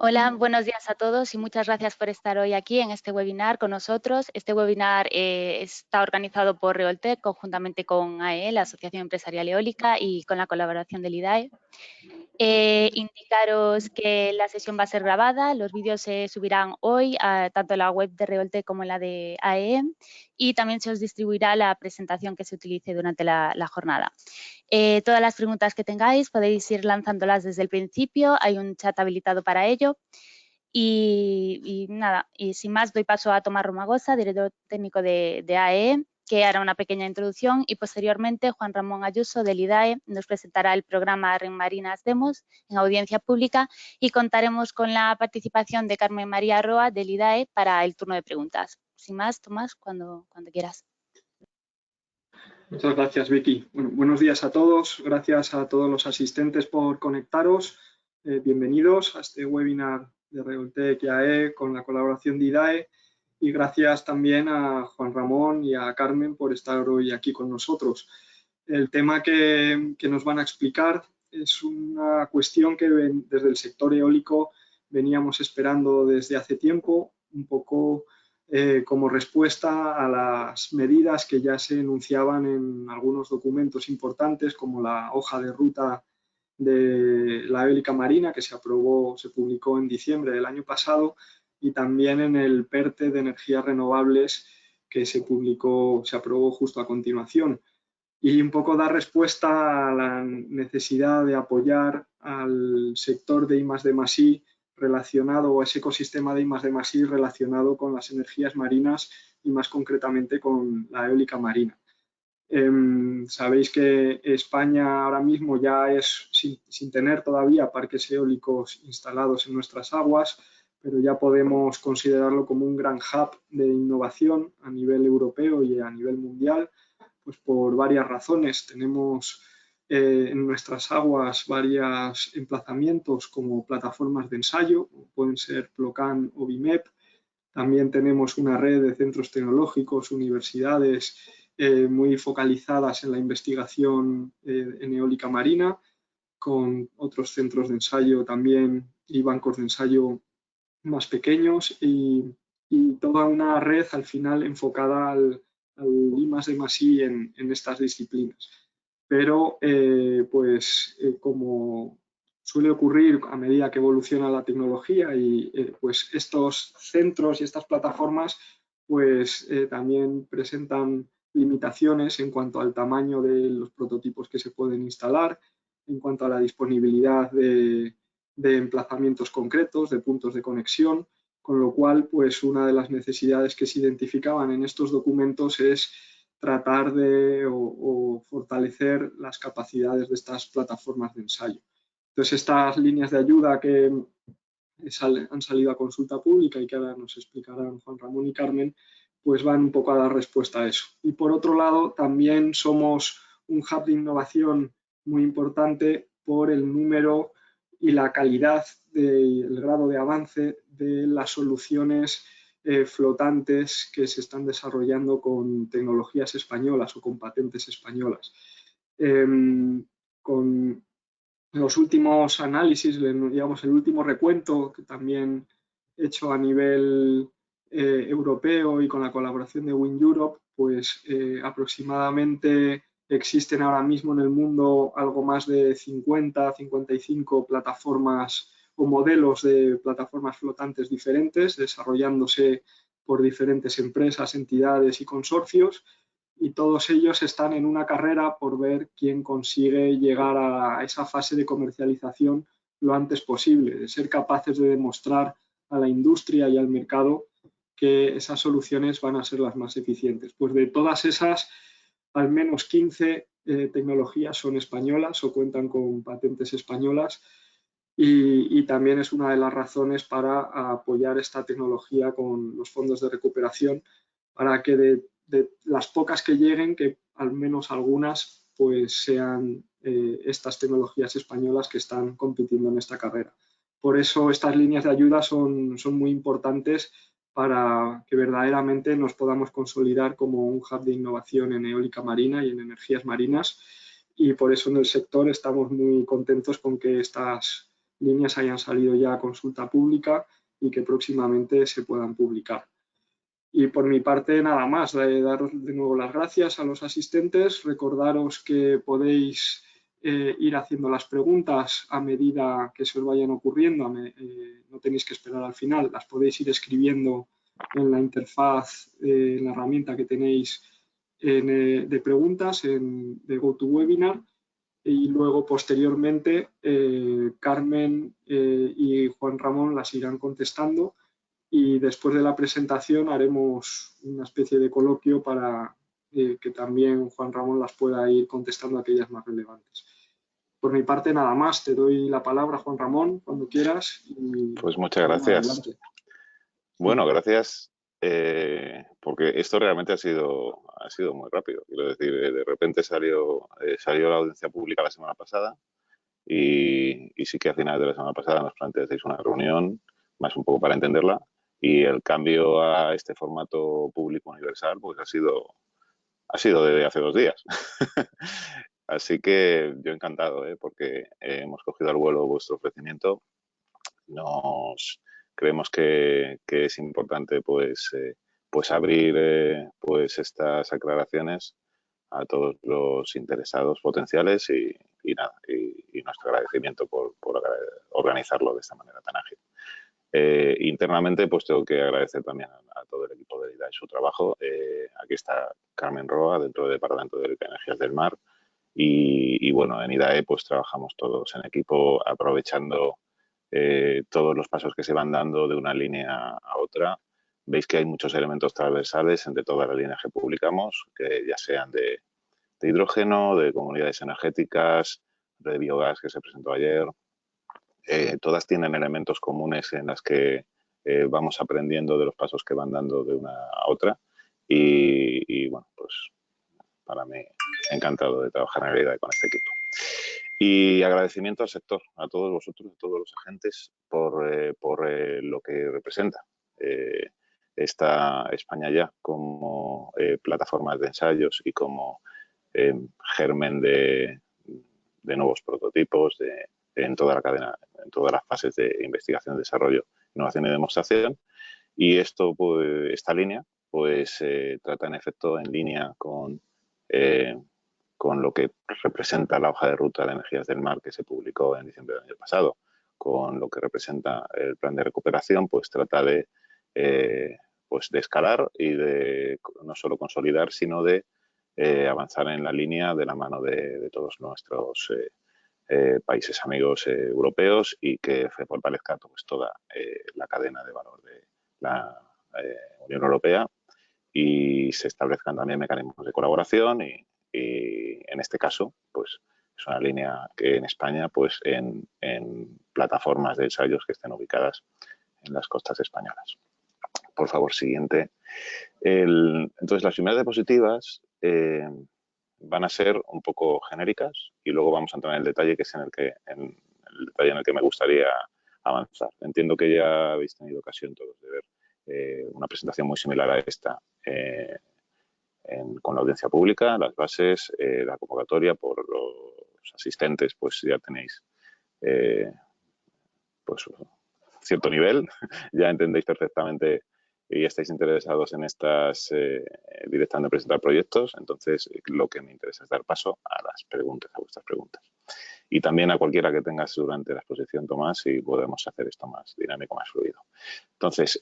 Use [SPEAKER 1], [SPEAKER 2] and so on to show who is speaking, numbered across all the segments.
[SPEAKER 1] Hola, buenos días a todos y muchas gracias por estar hoy aquí en este webinar con nosotros. Este webinar está organizado por Reoltec conjuntamente con AEE, la Asociación Empresarial Eólica, y con la colaboración del IDAE. Indicaros que la sesión va a ser grabada, los vídeos se subirán hoy tanto en la web de Reoltec como en la de AEE, y también se os distribuirá la presentación que se utilice durante la jornada. Todas las preguntas que tengáis podéis ir lanzándolas desde el principio, hay un chat habilitado para ello. Y nada, y sin más doy paso a Tomás Romagosa, director técnico de AEE, que hará una pequeña introducción, y posteriormente Juan Ramón Ayuso del IDAE nos presentará el programa REN Marinas Demos en audiencia pública, y contaremos con la participación de Carmen María Roa del IDAE para el turno de preguntas. Sin más, Tomás, cuando quieras.
[SPEAKER 2] Muchas gracias, Vicky. Bueno, buenos días a todos. Gracias a todos los asistentes por conectaros. Bienvenidos a este webinar de Reoltec y AEE con la colaboración de IDAE. Y gracias también a Juan Ramón y a Carmen por estar hoy aquí con nosotros. El tema que nos van a explicar es una cuestión que desde el sector eólico veníamos esperando desde hace tiempo, un poco como respuesta a las medidas que ya se enunciaban en algunos documentos importantes, como la hoja de ruta de la eólica marina, que se publicó en diciembre del año pasado, y también en el PERTE de energías renovables, que se aprobó justo a continuación. Y un poco dar respuesta a la necesidad de apoyar al sector de I+D+I relacionado, o ese ecosistema de I+D+I relacionado con las energías marinas y más concretamente con la eólica marina. Sabéis que España ahora mismo ya es, sin tener todavía parques eólicos instalados en nuestras aguas, pero ya podemos considerarlo como un gran hub de innovación a nivel europeo y a nivel mundial, pues por varias razones. Tenemos en nuestras aguas varios emplazamientos como plataformas de ensayo, pueden ser Plocan o BIMEP. También tenemos una red de centros tecnológicos, universidades muy focalizadas en la investigación en eólica marina, con otros centros de ensayo también y bancos de ensayo más pequeños, y toda una red al final enfocada al I+D+I en estas disciplinas. Pero como suele ocurrir a medida que evoluciona la tecnología, y pues estos centros y estas plataformas pues también presentan limitaciones en cuanto al tamaño de los prototipos que se pueden instalar, en cuanto a la disponibilidad de emplazamientos concretos, de puntos de conexión, con lo cual pues una de las necesidades que se identificaban en estos documentos es tratar de o fortalecer las capacidades de estas plataformas de ensayo. Entonces, estas líneas de ayuda que han salido a consulta pública y que ahora nos explicarán Juan Ramón y Carmen, pues van un poco a dar respuesta a eso. Y por otro lado, también somos un hub de innovación muy importante por el número y la calidad del grado de avance de las soluciones flotantes que se están desarrollando con tecnologías españolas o con patentes españolas. Con los últimos análisis, digamos, el último recuento que también hecho a nivel europeo y con la colaboración de Wind Europe, pues aproximadamente existen ahora mismo en el mundo algo más de 50-55 plataformas o modelos de plataformas flotantes diferentes, desarrollándose por diferentes empresas, entidades y consorcios, y todos ellos están en una carrera por ver quién consigue llegar a esa fase de comercialización lo antes posible, de ser capaces de demostrar a la industria y al mercado que esas soluciones van a ser las más eficientes. Pues de todas esas, al menos 15 tecnologías son españolas o cuentan con patentes españolas, y también es una de las razones para apoyar esta tecnología con los fondos de recuperación, para que de las pocas que lleguen, que al menos algunas pues sean estas tecnologías españolas que están compitiendo en esta carrera. Por eso estas líneas de ayuda son muy importantes para que verdaderamente nos podamos consolidar como un hub de innovación en eólica marina y en energías marinas, y por eso en el sector estamos muy contentos con que estas líneas hayan salido ya a consulta pública y que próximamente se puedan publicar. Y por mi parte nada más, daros de nuevo las gracias a los asistentes, recordaros que podéis ir haciendo las preguntas a medida que se os vayan ocurriendo, no tenéis que esperar al final, las podéis ir escribiendo en la interfaz, en la herramienta que tenéis de preguntas de GoToWebinar, y luego posteriormente Carmen y Juan Ramón las irán contestando, y después de la presentación haremos una especie de coloquio para que también Juan Ramón las pueda ir contestando aquellas más relevantes. Por mi parte nada más, te doy la palabra, Juan Ramón, cuando quieras.
[SPEAKER 3] Pues muchas gracias. Bueno, gracias, porque esto realmente ha sido muy rápido. Quiero decir, de repente salió la audiencia pública la semana pasada y sí que a finales de la semana pasada nos planteasteis una reunión, más un poco para entenderla, y el cambio a este formato público universal pues ha sido desde hace 2 días. Así que yo encantado, porque hemos cogido al vuelo vuestro ofrecimiento. Creemos que es importante pues abrir pues estas aclaraciones a todos los interesados potenciales y nada, y nuestro agradecimiento por organizarlo de esta manera tan ágil. Internamente pues tengo que agradecer también a todo el equipo de IDAE su trabajo. Aquí está Carmen Roa dentro del Departamento de Energías del Mar y bueno, en IDAE pues trabajamos todos en equipo aprovechando todos los pasos que se van dando de una línea a otra. Veis que hay muchos elementos transversales entre todas las líneas que publicamos, que ya sean de hidrógeno, de comunidades energéticas, de biogás que se presentó ayer. Todas tienen elementos comunes en las que vamos aprendiendo de los pasos que van dando de una a otra y bueno, pues para mí encantado de trabajar en realidad con este equipo. Y agradecimiento al sector, a todos vosotros, a todos los agentes por lo que representa esta España Ya como plataformas de ensayos y como germen de nuevos prototipos en toda la cadena, en todas las fases de investigación, desarrollo, innovación y demostración. Y esto, pues, esta línea pues trata en efecto en línea con lo que representa la hoja de ruta de energías del mar que se publicó en diciembre del año pasado, con lo que representa el plan de recuperación, pues trata de escalar y de no solo consolidar, sino de avanzar en la línea de la mano de todos nuestros países amigos europeos y que se fortalezca pues, toda la cadena de valor de la Unión Europea y se establezcan también mecanismos de colaboración y en este caso pues es una línea que en España pues en plataformas de ensayos que estén ubicadas en las costas españolas. Por favor, siguiente. Entonces las primeras diapositivas van a ser un poco genéricas y luego vamos a entrar en el detalle que es en el detalle en el que me gustaría avanzar. Entiendo que ya habéis tenido ocasión todos de ver una presentación muy similar a esta con la audiencia pública, las bases, la convocatoria por los asistentes, pues ya tenéis pues cierto nivel, ya entendéis perfectamente y estáis interesados en estas directamente presentar proyectos, entonces lo que me interesa es dar paso a las preguntas, a vuestras preguntas. Y también a cualquiera que tengas durante la exposición, Tomás, y podemos hacer esto más dinámico, más fluido. Entonces,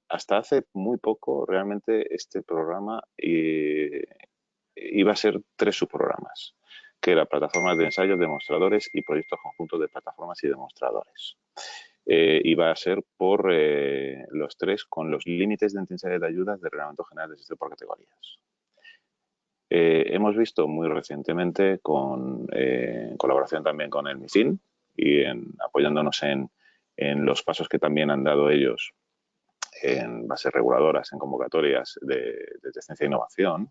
[SPEAKER 3] hasta hace muy poco, realmente, este programa iba a ser 3 subprogramas, que eran plataformas de ensayos, demostradores y proyectos conjuntos de plataformas y demostradores. Iba a ser por los 3 con los límites de intensidad de ayudas del Reglamento General del Sistema por categorías. Hemos visto muy recientemente, en colaboración también con el MICIN y apoyándonos en los pasos que también han dado ellos en bases reguladoras, en convocatorias de ciencia e innovación,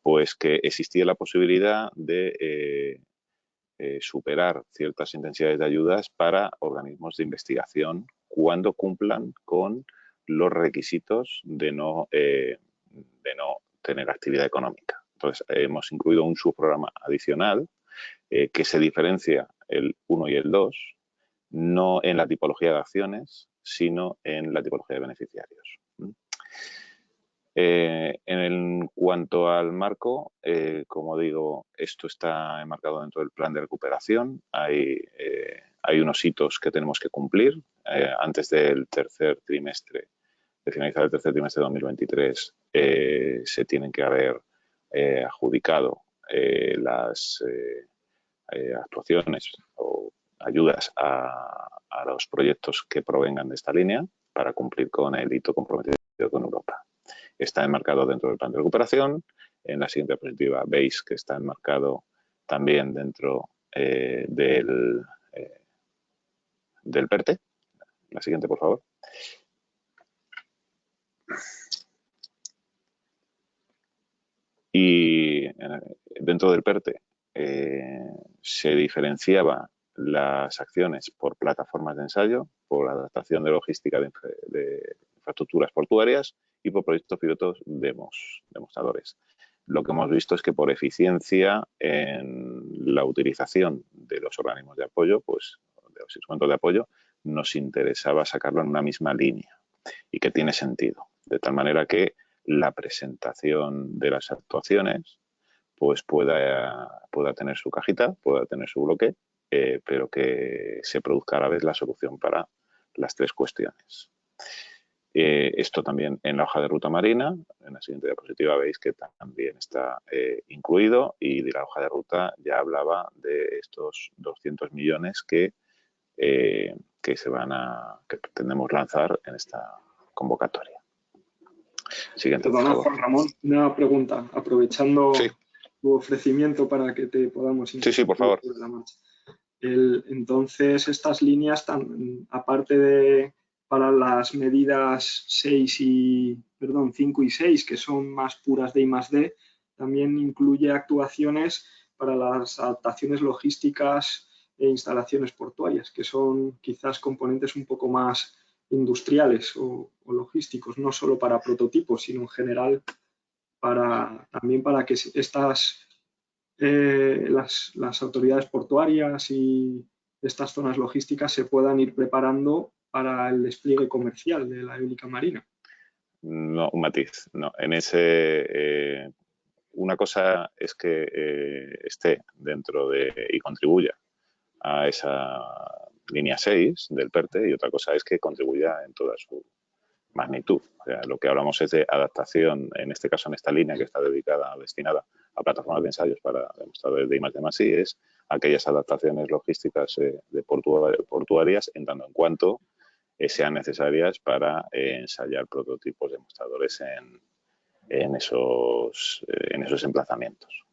[SPEAKER 3] pues que existía la posibilidad de superar ciertas intensidades de ayudas para organismos de investigación cuando cumplan con los requisitos de no tener actividad económica. Entonces, hemos incluido un subprograma adicional que se diferencia el 1 y el 2 no en la tipología de acciones, sino en la tipología de beneficiarios. En cuanto al marco, como digo, esto está enmarcado dentro del plan de recuperación. Hay unos hitos que tenemos que cumplir antes del tercer trimestre, de finalizar el tercer trimestre de 2023. Se tienen que haber adjudicado las actuaciones o ayudas a los proyectos que provengan de esta línea para cumplir con el hito comprometido con Europa. Está enmarcado dentro del plan de recuperación. En la siguiente diapositiva veis que está enmarcado también dentro del PERTE. La siguiente, por favor. Y dentro del PERTE se diferenciaba las acciones por plataformas de ensayo, por adaptación de logística de infraestructuras portuarias y por proyectos pilotos demostradores. Lo que hemos visto es que por eficiencia en la utilización de los organismos de apoyo, pues de los instrumentos de apoyo, nos interesaba sacarlo en una misma línea y que tiene sentido. De tal manera que la presentación de las actuaciones pues pueda tener su cajita, pueda tener su bloque, pero que se produzca a la vez la solución para las tres cuestiones. Esto también en la hoja de ruta marina, en la siguiente diapositiva veis que también está incluido, y de la hoja de ruta ya hablaba de estos 200 millones que pretendemos lanzar en esta convocatoria. Siguiente,
[SPEAKER 2] Perdona,
[SPEAKER 3] por favor.
[SPEAKER 2] Juan Ramón, una pregunta, aprovechando
[SPEAKER 3] Sí.
[SPEAKER 2] tu ofrecimiento para que te podamos
[SPEAKER 3] Sí, por favor.
[SPEAKER 2] sobre la marcha. Entonces, estas líneas, aparte de para las medidas 5 y 6, que son más puras de I+D, también incluye actuaciones para las adaptaciones logísticas e instalaciones portuarias, que son quizás componentes un poco más industriales o logísticos, no solo para prototipos, sino en general también para que las autoridades portuarias y estas zonas logísticas se puedan ir preparando para el despliegue comercial de la eólica marina.
[SPEAKER 3] No, un matiz. No, una cosa es que esté dentro y contribuya a esa línea 6 del PERTE, y otra cosa es que contribuya en toda su magnitud. O sea, lo que hablamos es de adaptación, en este caso en esta línea que está destinada a plataformas de ensayos para demostradores de I+D+I, es aquellas adaptaciones logísticas portuarias en tanto en cuanto sean necesarias para ensayar prototipos demostradores en esos emplazamientos.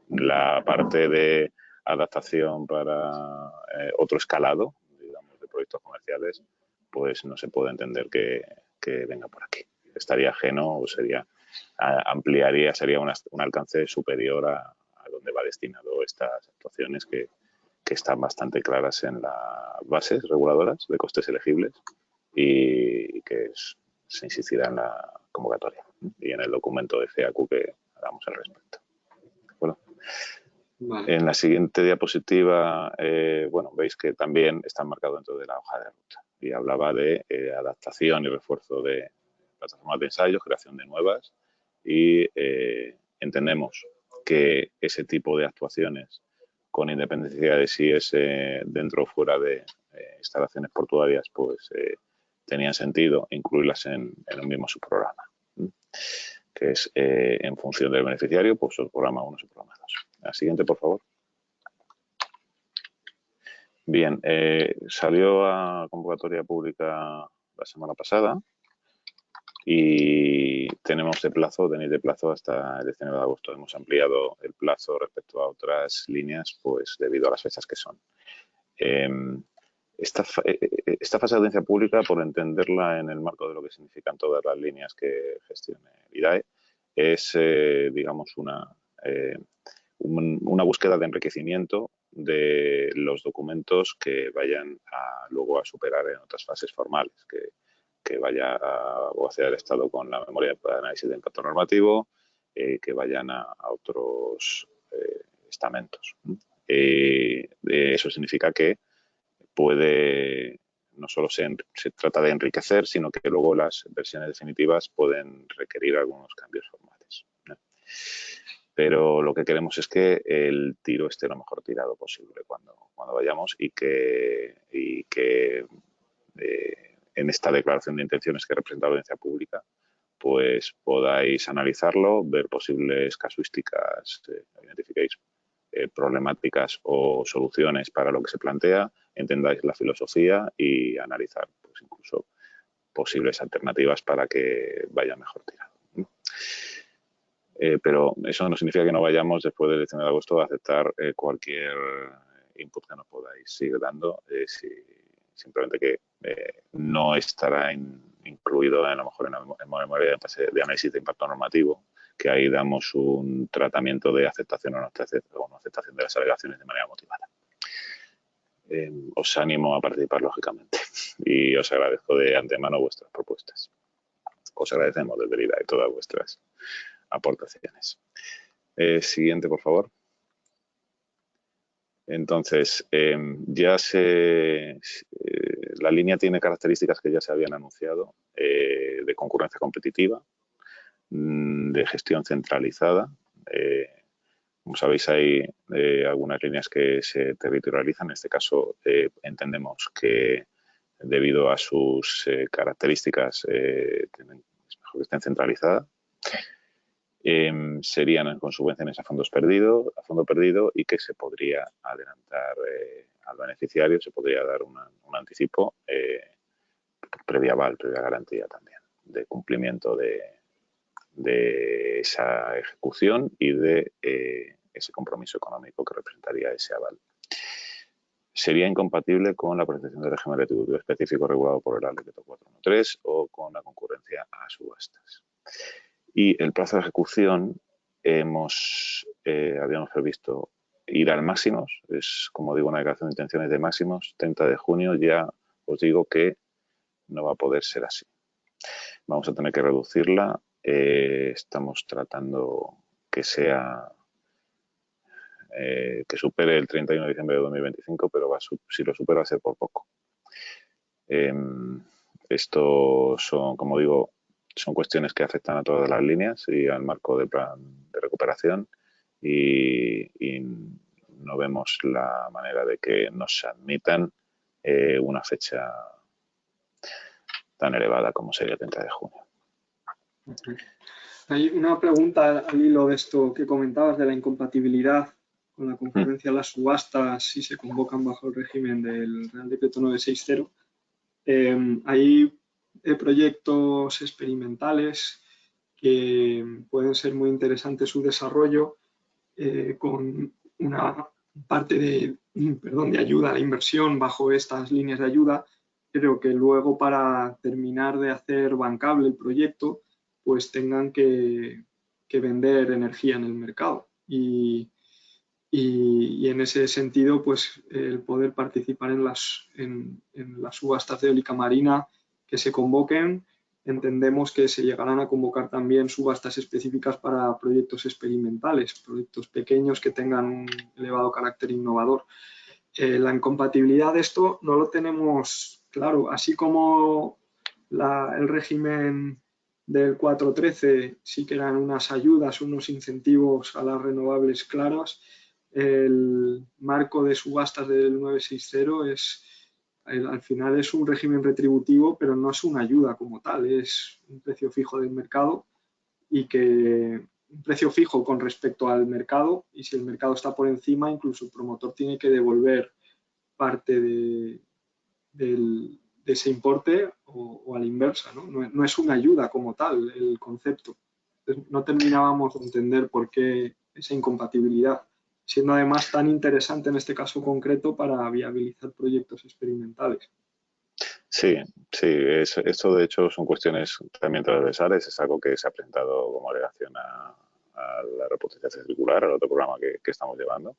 [SPEAKER 3] La parte de adaptación para otro escalado, digamos, de proyectos comerciales, pues no se puede entender que venga por aquí. Estaría ajeno o sería un alcance superior a donde va destinado estas actuaciones que están bastante claras en las bases reguladoras de costes elegibles y que se insistirá en la convocatoria y en el documento de FAQ que hagamos al respecto. Bueno, vale. En la siguiente diapositiva, veis que también está marcado dentro de la hoja de ruta y hablaba de adaptación y refuerzo de plataformas de ensayo, creación de nuevas, y entendemos que ese tipo de actuaciones, con independencia de si es dentro o fuera de instalaciones portuarias, pues tenían sentido incluirlas en un mismo subprograma, que es en función del beneficiario, pues subprograma 1, subprograma 2. La siguiente, por favor. Bien, salió a convocatoria pública la semana pasada y tenéis de plazo hasta el 19 de agosto. Hemos ampliado el plazo respecto a otras líneas, pues debido a las fechas que son. Esta fase de audiencia pública, por entenderla en el marco de lo que significan todas las líneas que gestione el IDAE, es, digamos, una búsqueda de enriquecimiento de los documentos que vayan luego a superar en otras fases formales, que vaya a hacer el Estado con la memoria de análisis de impacto normativo, que vayan a otros estamentos. Eso significa que puede, no solo se trata de enriquecer, sino que luego las versiones definitivas pueden requerir algunos cambios formales, ¿no? Pero lo que queremos es que el tiro esté lo mejor tirado posible cuando vayamos y que en esta declaración de intenciones que representa la audiencia pública pues podáis analizarlo, ver posibles casuísticas, identifiquéis problemáticas o soluciones para lo que se plantea, entendáis la filosofía y analizar pues, incluso posibles alternativas para que vaya mejor tirado. Pero eso no significa que no vayamos después del 19 de agosto a aceptar cualquier input que nos podáis ir dando, simplemente que no estará incluido a lo mejor en la memoria de análisis de impacto normativo, que ahí damos un tratamiento de aceptación o no aceptación de las alegaciones de manera motivada. Os animo a participar, lógicamente, y os agradezco de antemano vuestras propuestas. Os agradecemos desde el IDAE todas vuestras aportaciones. Siguiente, por favor. Entonces, la línea tiene características que ya se habían anunciado, de concurrencia competitiva, de gestión centralizada. Como sabéis, hay algunas líneas que se territorializan. En este caso, entendemos que debido a sus características es mejor que estén centralizadas. Serían con subvenciones a fondo perdido y que se podría adelantar al beneficiario, se podría dar un anticipo previa aval, previa garantía también de cumplimiento de esa ejecución y de ese compromiso económico que representaría ese aval. Sería incompatible con la prestación de régimen retributivo específico regulado por el Real Decreto 413 o con la concurrencia a subastas. Y el plazo de ejecución habíamos previsto ir al máximos, es como digo una declaración de intenciones de máximos, 30 de junio ya os digo que no va a poder ser así. Vamos a tener que reducirla, estamos tratando que sea que supere el 31 de diciembre de 2025, pero si lo supera va a ser por poco. Esto son, como digo, son cuestiones que afectan a todas las líneas y al marco del plan de recuperación y no vemos la manera de que nos admitan una fecha tan elevada como sería el 30 de junio.
[SPEAKER 2] Hay una pregunta al hilo de esto que comentabas de la incompatibilidad con la concurrencia a las subastas si se convocan bajo el régimen del Real Decreto 960. Hay proyectos experimentales que pueden ser muy interesantes su desarrollo con una parte de ayuda a la inversión bajo estas líneas de ayuda, pero que luego para terminar de hacer bancable el proyecto pues tengan que vender energía en el mercado y en ese sentido pues el poder participar en las subastas de eólica marina que se convoquen, entendemos que se llegarán a convocar también subastas específicas para proyectos experimentales, proyectos pequeños que tengan un elevado carácter innovador. La incompatibilidad de esto no lo tenemos claro, así como el régimen del 413 sí que eran unas ayudas, unos incentivos a las renovables claras. El marco de subastas del 960 al final es un régimen retributivo, pero no es una ayuda como tal, es un precio fijo del mercado y que un precio fijo con respecto al mercado, y si el mercado está por encima, incluso el promotor tiene que devolver parte de ese importe o a la inversa, ¿no? No es una ayuda como tal el concepto. Entonces, no terminábamos de entender por qué esa incompatibilidad, siendo además tan interesante en este caso concreto para viabilizar proyectos experimentales.
[SPEAKER 3] Sí, esto de hecho son cuestiones también transversales, es algo que se ha presentado como alegación a la reposición circular, al otro programa que estamos llevando,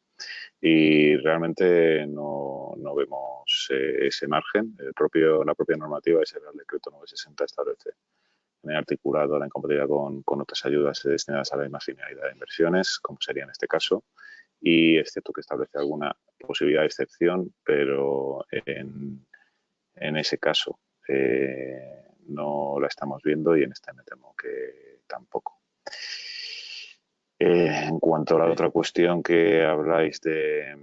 [SPEAKER 3] y realmente no vemos ese margen. La propia normativa, ese Real Decreto 960, establece en el articulado la incompatibilidad con otras ayudas destinadas a la misma finalidad de inversiones, como sería en este caso, y es cierto que establece alguna posibilidad de excepción, pero en ese caso no la estamos viendo y en esta me temo que tampoco. En cuanto a la otra cuestión que habláis de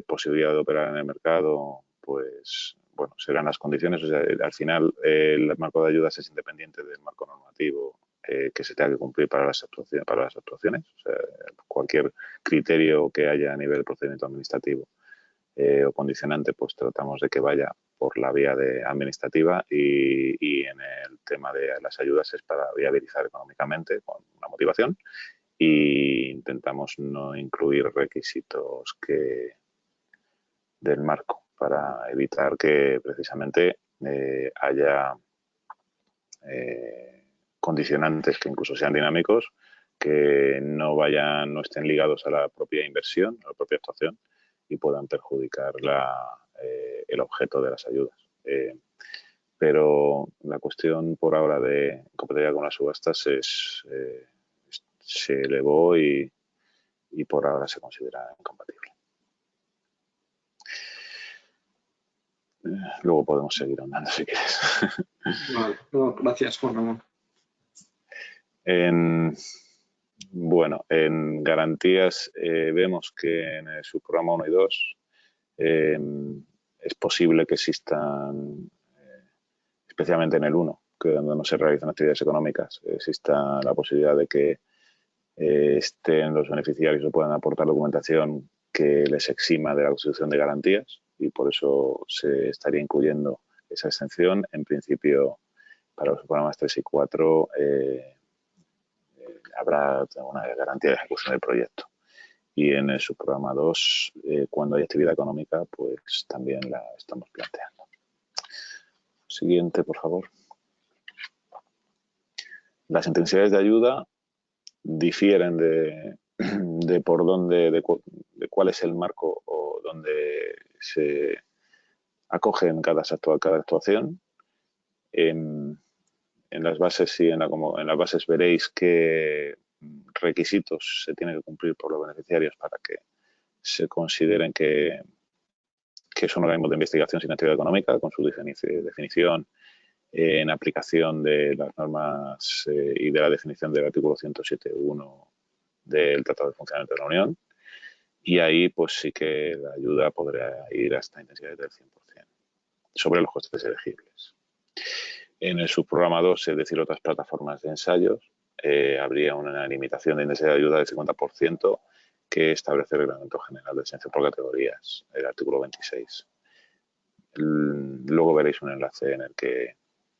[SPEAKER 3] posibilidad de operar en el mercado, pues bueno, serán las condiciones. O sea, al final el marco de ayudas es independiente del marco normativo que se tenga que cumplir para las actuaciones. O sea, cualquier criterio que haya a nivel de procedimiento administrativo o condicionante, pues tratamos de que vaya por la vía administrativa y en el tema de las ayudas es para viabilizar económicamente con una motivación y intentamos no incluir requisitos del marco para evitar que precisamente haya condicionantes que incluso sean dinámicos que no estén ligados a la propia inversión, a la propia actuación y puedan perjudicar el objeto de las ayudas. Pero la cuestión por ahora de compatibilidad con las subastas se elevó y por ahora se considera incompatible. Luego podemos seguir ahondando si quieres.
[SPEAKER 2] Vale, no, gracias, Juan Ramón.
[SPEAKER 3] Bueno, en garantías vemos que en el subprograma 1 y 2 es posible que existan, especialmente en el 1, que donde no se realizan actividades económicas, exista la posibilidad de que estén los beneficiarios o puedan aportar documentación que les exima de la constitución de garantías y por eso se estaría incluyendo esa exención. En principio, para los programas 3 y 4 habrá una garantía de ejecución del proyecto. Y en el subprograma 2, cuando hay actividad económica, pues también la estamos planteando. Siguiente, por favor. Las intensidades de ayuda difieren de por dónde, de cuál es el marco o dónde se acoge en cada actuación. En las bases en las bases veréis qué requisitos se tienen que cumplir por los beneficiarios para que se consideren que es un organismo de investigación sin actividad económica, con su definición en aplicación de las normas y de la definición del artículo 107.1 del Tratado de Funcionamiento de la Unión. Y ahí, pues sí que la ayuda podrá ir hasta intensidades del 100% sobre los costes elegibles. En el subprograma 2, es decir, otras plataformas de ensayos, habría una limitación de intensidad de ayuda del 50% que establece el Reglamento General de Exención por Categorías, el artículo 26. Luego veréis un enlace en el que,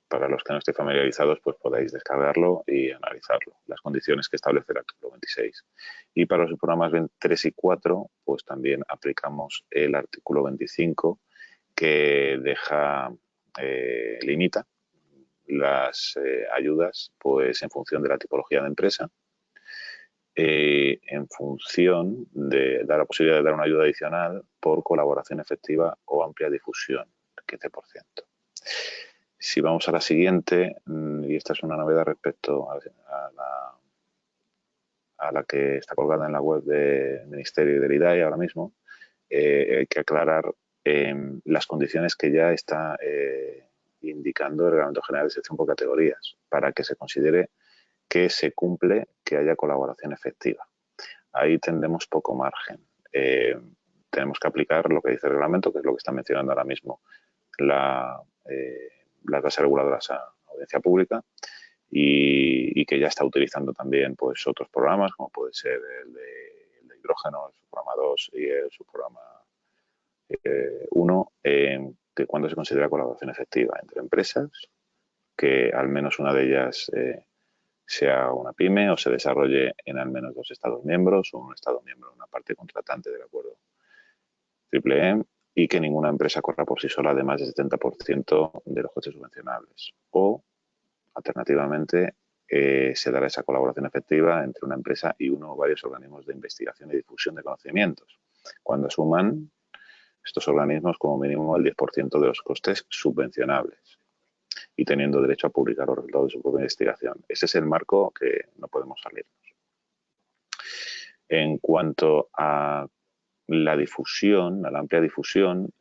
[SPEAKER 3] para los que no estéis familiarizados, pues podéis descargarlo y analizarlo, las condiciones que establece el artículo 26. Y para los programas 3 y 4, pues también aplicamos el artículo 25, que limita las ayudas pues en función de la tipología de empresa, en función de dar la posibilidad de dar una ayuda adicional por colaboración efectiva o amplia difusión, 15%. Si vamos a la siguiente, y esta es una novedad respecto a la que está colgada en la web del Ministerio y del IDAE ahora mismo, hay que aclarar las condiciones que ya está indicando el Reglamento General de Exención por Categorías para que se considere que se cumple que haya colaboración efectiva. Ahí tendremos poco margen. Tenemos que aplicar lo que dice el reglamento, que es lo que está mencionando ahora mismo las bases reguladoras a audiencia pública y que ya está utilizando también pues otros programas, como puede ser el de hidrógeno, el subprograma 2 y el subprograma 1, que cuando se considera colaboración efectiva entre empresas, que al menos una de ellas sea una pyme o se desarrolle en al menos 2 Estados miembros o un Estado miembro, una parte contratante del acuerdo triple y que ninguna empresa corra por sí sola de más del 70% de los costes subvencionables. O, alternativamente, se dará esa colaboración efectiva entre una empresa y uno o varios organismos de investigación y difusión de conocimientos, cuando suman estos organismos como mínimo el 10% de los costes subvencionables y teniendo derecho a publicar los resultados de su propia investigación. Ese es el marco que no podemos salirnos. En cuanto a la difusión, a la amplia difusión,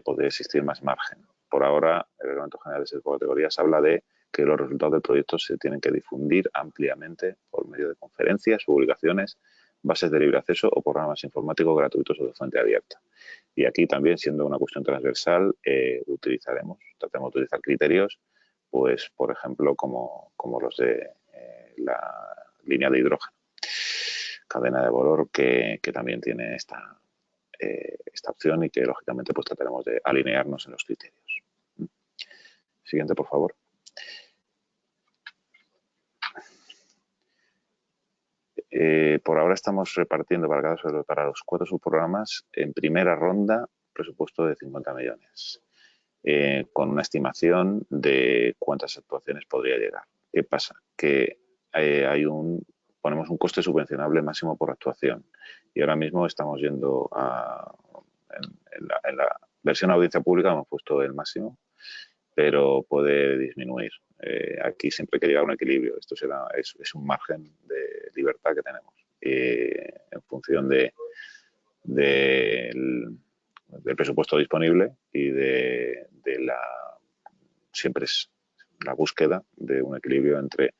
[SPEAKER 3] podría existir más margen. Por ahora, el Reglamento General de Categorías habla de que los resultados del proyecto se tienen que difundir ampliamente por medio de conferencias, publicaciones, bases de libre acceso o programas informáticos gratuitos o de fuente abierta. Y aquí también, siendo una cuestión transversal, tratemos de utilizar criterios, pues, por ejemplo, como los de la línea de hidrógeno, cadena de valor, que también tiene esta opción y que, lógicamente, pues trataremos de alinearnos en los criterios. Siguiente, por favor. Por ahora estamos repartiendo para los 4 subprogramas en primera ronda presupuesto de 50 millones, con una estimación de cuántas actuaciones podría llegar. ¿Qué pasa? Que ponemos un coste subvencionable máximo por actuación y ahora mismo estamos yendo en la versión audiencia pública hemos puesto el máximo, pero puede disminuir. Aquí siempre hay que llegar a un equilibrio. Esto es un margen de libertad que tenemos en función del presupuesto disponible y siempre es la búsqueda de un equilibrio entre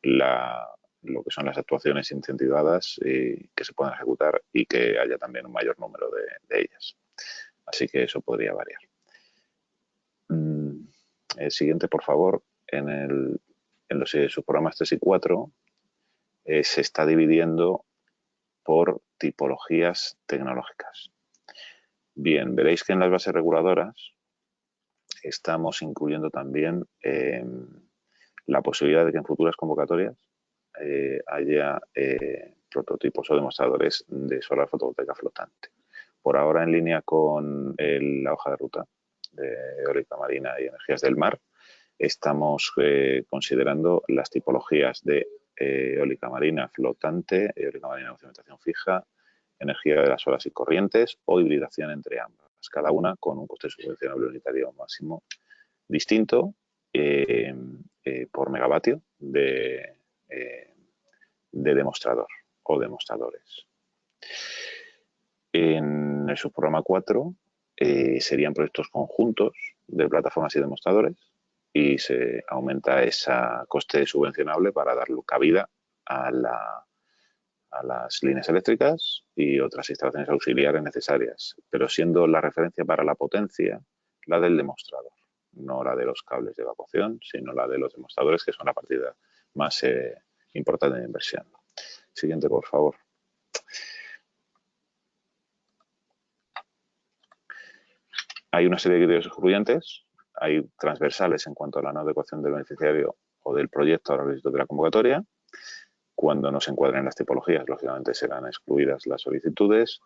[SPEAKER 3] lo que son las actuaciones incentivadas que se puedan ejecutar y que haya también un mayor número de ellas. Así que eso podría variar. El siguiente, por favor. En los subprogramas 3 y 4 se está dividiendo por tipologías tecnológicas. Bien, veréis que en las bases reguladoras estamos incluyendo también la posibilidad de que en futuras convocatorias haya prototipos o demostradores de solar fotovoltaica flotante. Por ahora, en línea con la hoja de ruta de eólica marina y energías del mar, estamos considerando las tipologías de eólica marina flotante, eólica marina con cimentación fija, energía de las olas y corrientes o hibridación entre ambas, cada una con un coste subvencionable unitario máximo distinto por megavatio de demostrador o demostradores. En el subprograma 4 serían proyectos conjuntos de plataformas y demostradores y se aumenta ese coste subvencionable para dar cabida a las líneas eléctricas y otras instalaciones auxiliares necesarias, pero siendo la referencia para la potencia la del demostrador, no la de los cables de evacuación, sino la de los demostradores, que son la partida más importante de inversión. Siguiente, por favor. Hay una serie de criterios excluyentes, hay transversales en cuanto a la no adecuación del beneficiario o del proyecto a los requisitos de la convocatoria. Cuando no se encuadren las tipologías, lógicamente serán excluidas las solicitudes.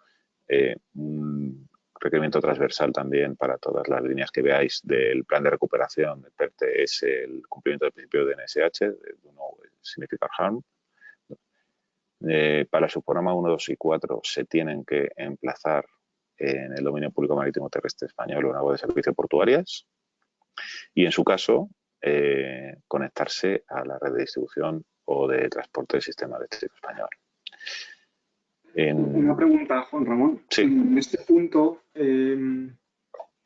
[SPEAKER 3] Un requerimiento transversal también para todas las líneas que veáis del plan de recuperación del PERTE es el cumplimiento del principio de NSH, de no significar harm. Para el subprograma 1, 2 y 4 se tienen que emplazar en el dominio público marítimo terrestre español o en aguas de servicio portuarias y, en su caso, conectarse a la red de distribución o de transporte del sistema eléctrico español.
[SPEAKER 2] Una pregunta, Juan Ramón.
[SPEAKER 3] Sí.
[SPEAKER 2] En este punto,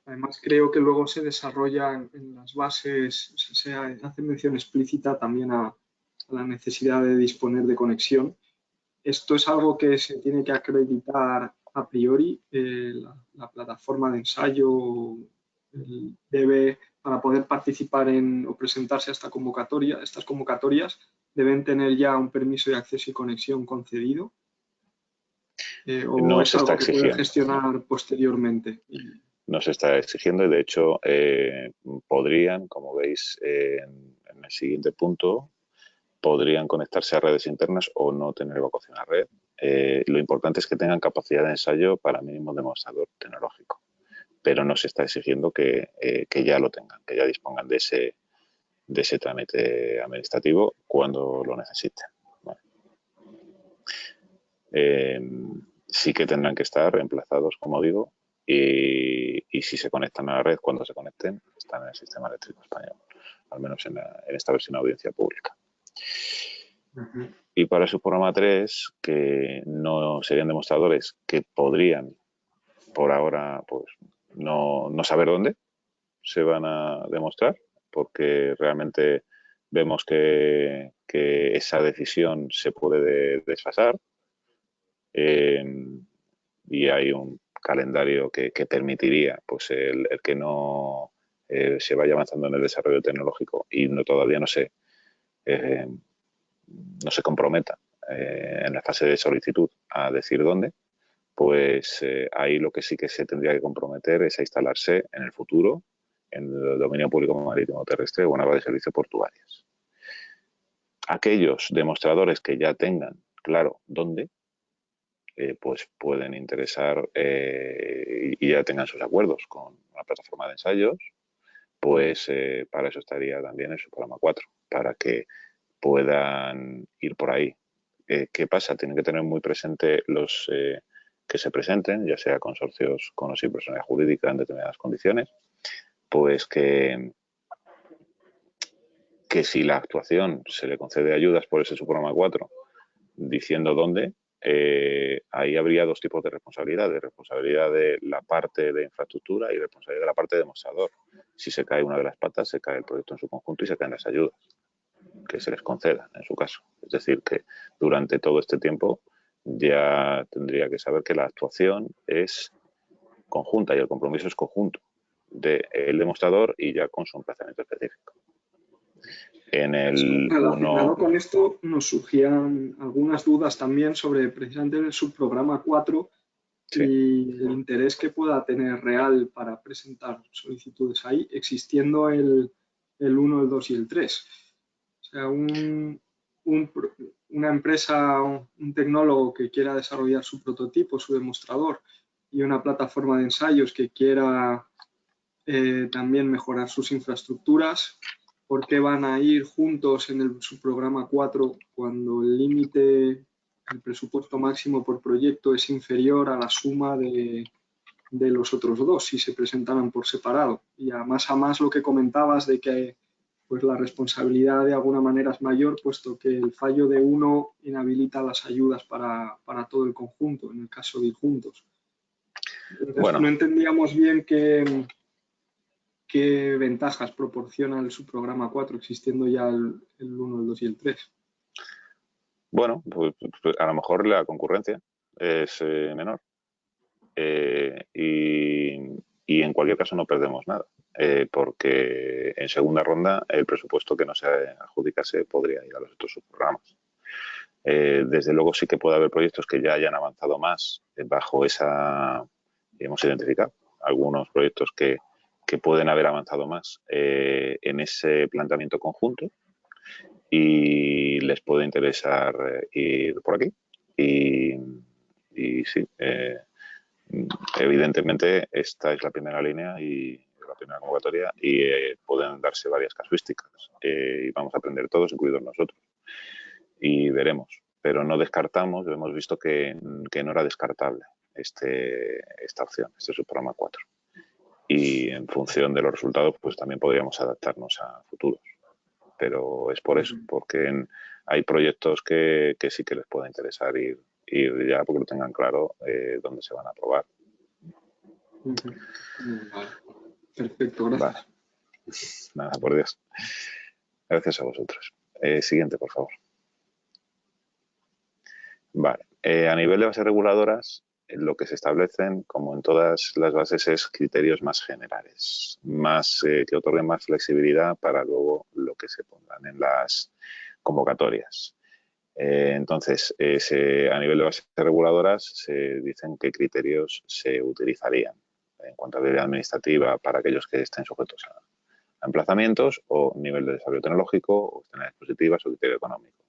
[SPEAKER 2] además creo que luego se desarrolla en las bases, se hace mención explícita también a la necesidad de disponer de conexión. ¿Esto es algo que se tiene que acreditar a priori? La plataforma de ensayo debe, para poder participar o presentarse a estas convocatorias, deben tener ya un permiso de acceso y conexión concedido. ¿O
[SPEAKER 3] no
[SPEAKER 2] es
[SPEAKER 3] se está
[SPEAKER 2] algo que pueden
[SPEAKER 3] exigiendo
[SPEAKER 2] gestionar posteriormente?
[SPEAKER 3] No se está exigiendo y, de hecho, podrían, como veis en el siguiente punto, podrían conectarse a redes internas o no tener evacuación a red. Lo importante es que tengan capacidad de ensayo para mínimo demostrador tecnológico, pero no se está exigiendo que ya lo tengan, que ya dispongan de ese trámite administrativo cuando lo necesiten. Vale. Sí que tendrán que estar reemplazados, como digo, y si se conectan a la red, cuando se conecten, están en el sistema eléctrico español, al menos en esta versión de audiencia pública. Y para su programa 3, que no serían demostradores que podrían, por ahora, pues no saber dónde se van a demostrar, porque realmente vemos que esa decisión se puede desfasar y hay un calendario que permitiría pues el que no se vaya avanzando en el desarrollo tecnológico y todavía no se comprometa en la fase de solicitud a decir dónde, pues ahí lo que sí que se tendría que comprometer es a instalarse en el futuro en el dominio público marítimo terrestre o en aguas de servicio portuarias. Aquellos demostradores que ya tengan claro dónde, pues pueden interesar y ya tengan sus acuerdos con la plataforma de ensayos, pues para eso estaría también en su programa 4, para que puedan ir por ahí. ¿Qué pasa? Tienen que tener muy presente los que se presenten, ya sea consorcios con o sin personalidad jurídica en determinadas condiciones, pues que si la actuación se le concede ayudas por ese subprograma 4, diciendo dónde, ahí habría dos tipos de responsabilidad de la parte de infraestructura y responsabilidad de la parte de demostrador. Si se cae una de las patas, se cae el proyecto en su conjunto y se caen las ayudas que se les concedan en su caso. Es decir, que durante todo este tiempo ya tendría que saber que la actuación es conjunta y el compromiso es conjunto del demostrador y ya con su emplazamiento específico. En el
[SPEAKER 2] Relacionado con esto nos surgían algunas dudas también sobre precisamente el subprograma 4 y el interés que pueda tener real para presentar solicitudes ahí, existiendo el 1, el 2 y el 3. O sea, una empresa, un tecnólogo que quiera desarrollar su prototipo, su demostrador, y una plataforma de ensayos que quiera también mejorar sus infraestructuras, ¿por qué van a ir juntos en su programa 4 cuando el límite, el presupuesto máximo por proyecto es inferior a la suma de los otros dos si se presentaran por separado? Y a más lo que comentabas de que pues la responsabilidad de alguna manera es mayor, puesto que el fallo de uno inhabilita las ayudas para todo el conjunto, en el caso de ir juntos. Entonces,
[SPEAKER 3] bueno,
[SPEAKER 2] no entendíamos bien qué ventajas proporciona el subprograma 4, existiendo ya el 1, el 2 y el 3.
[SPEAKER 3] Bueno, pues a lo mejor la concurrencia es menor y en cualquier caso no perdemos nada, porque en segunda ronda el presupuesto que no se adjudicase podría ir a los otros subprogramas. Desde luego sí que puede haber proyectos que ya hayan avanzado más bajo esa, hemos identificado algunos proyectos que pueden haber avanzado más en ese planteamiento conjunto y les puede interesar ir por aquí. Y sí, evidentemente esta es la primera línea y la primera convocatoria y pueden darse varias casuísticas y vamos a aprender todos, incluidos nosotros. Y veremos, pero no descartamos, hemos visto que no era descartable esta opción, este subprograma 4. Y en función de los resultados, pues también podríamos adaptarnos a futuros. Pero es por eso, porque hay proyectos que sí que les puede interesar ir ya porque lo tengan claro dónde se van a aprobar.
[SPEAKER 2] Vale. Perfecto, gracias.
[SPEAKER 3] Vale. Nada, por Dios. Gracias a vosotros. Siguiente, por favor. Vale. A nivel de bases reguladoras, lo que se establecen, como en todas las bases, es criterios más generales, más que otorguen más flexibilidad para luego lo que se pongan en las convocatorias. Entonces, a nivel de bases reguladoras se dicen qué criterios se utilizarían en cuanto a habilidad administrativa para aquellos que estén sujetos a emplazamientos o nivel de desarrollo tecnológico o externalidades positivas o criterio económico.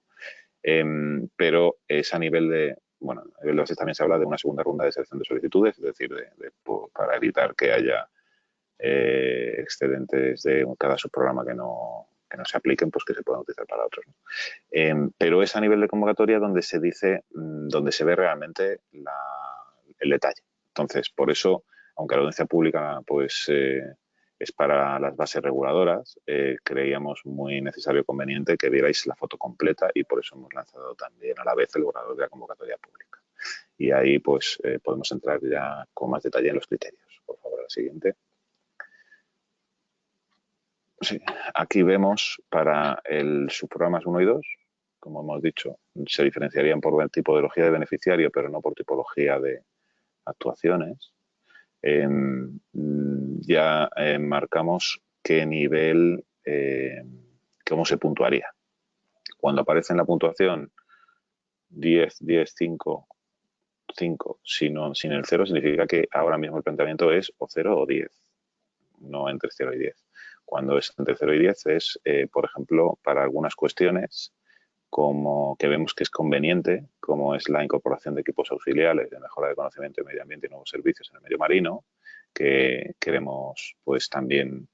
[SPEAKER 3] Pero es a nivel de, bueno, a nivel de bases también se habla de una segunda ronda de selección de solicitudes, es decir, para evitar que haya excedentes de cada subprograma que no se apliquen, pues que se puedan utilizar para otros, ¿no? Pero es a nivel de convocatoria donde se dice, donde se ve realmente el detalle. Entonces, por eso, aunque la audiencia pública pues es para las bases reguladoras. Creíamos muy necesario y conveniente que vierais la foto completa y por eso hemos lanzado también a la vez el borrador de la convocatoria pública. Y ahí pues podemos entrar ya con más detalle en los criterios. Por favor, la siguiente. Sí, aquí vemos para el subprogramas 1 y 2, como hemos dicho, se diferenciarían por tipología de beneficiario, pero no por tipología de actuaciones. Ya marcamos qué nivel, cómo se puntuaría. Cuando aparece en la puntuación 10, 10, 5, 5, sin el 0, significa que ahora mismo el planteamiento es o 0 o 10, no entre 0 y 10. Cuando es entre 0 y 10 es, por ejemplo, para algunas cuestiones como que vemos que es conveniente, como es la incorporación de equipos auxiliares de mejora de conocimiento de medio ambiente y nuevos servicios en el medio marino, que queremos, pues también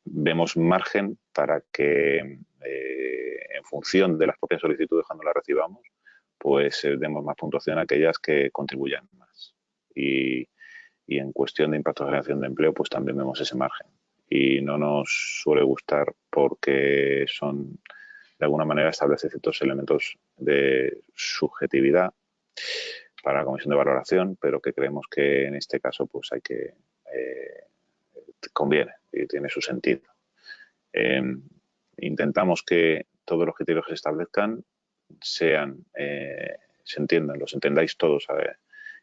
[SPEAKER 3] vemos margen para que en función de las propias solicitudes cuando las recibamos, pues demos más puntuación a aquellas que contribuyan más. Y en cuestión de impacto de generación de empleo, pues también vemos ese margen. Y no nos suele gustar porque son, de alguna manera, establece ciertos elementos de subjetividad para la comisión de valoración, pero que creemos que en este caso pues hay que conviene y tiene su sentido. Intentamos que todos los criterios que se establezcan sean, se entiendan, los entendáis todos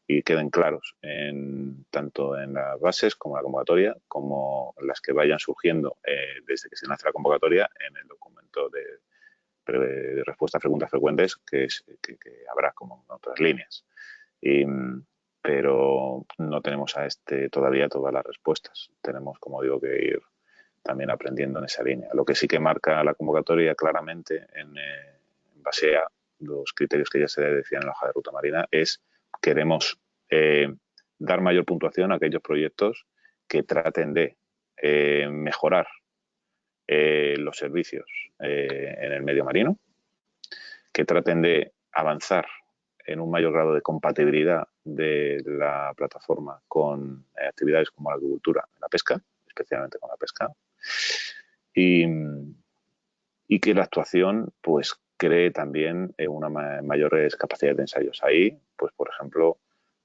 [SPEAKER 3] y queden claros tanto en las bases como en la convocatoria, como las que vayan surgiendo desde que se nace la convocatoria en el documento de respuesta a preguntas frecuentes que habrá como en otras líneas. Pero no tenemos todavía todas las respuestas. Tenemos, como digo, que ir también aprendiendo en esa línea. Lo que sí que marca la convocatoria claramente en base a los criterios que ya se decían en la hoja de ruta marina es queremos dar mayor puntuación a aquellos proyectos que traten de mejorar los servicios en el medio marino, que traten de avanzar en un mayor grado de compatibilidad de la plataforma con actividades como la agricultura y la pesca, especialmente con la pesca, y que la actuación pues cree también mayores capacidades de ensayos. Ahí, pues por ejemplo,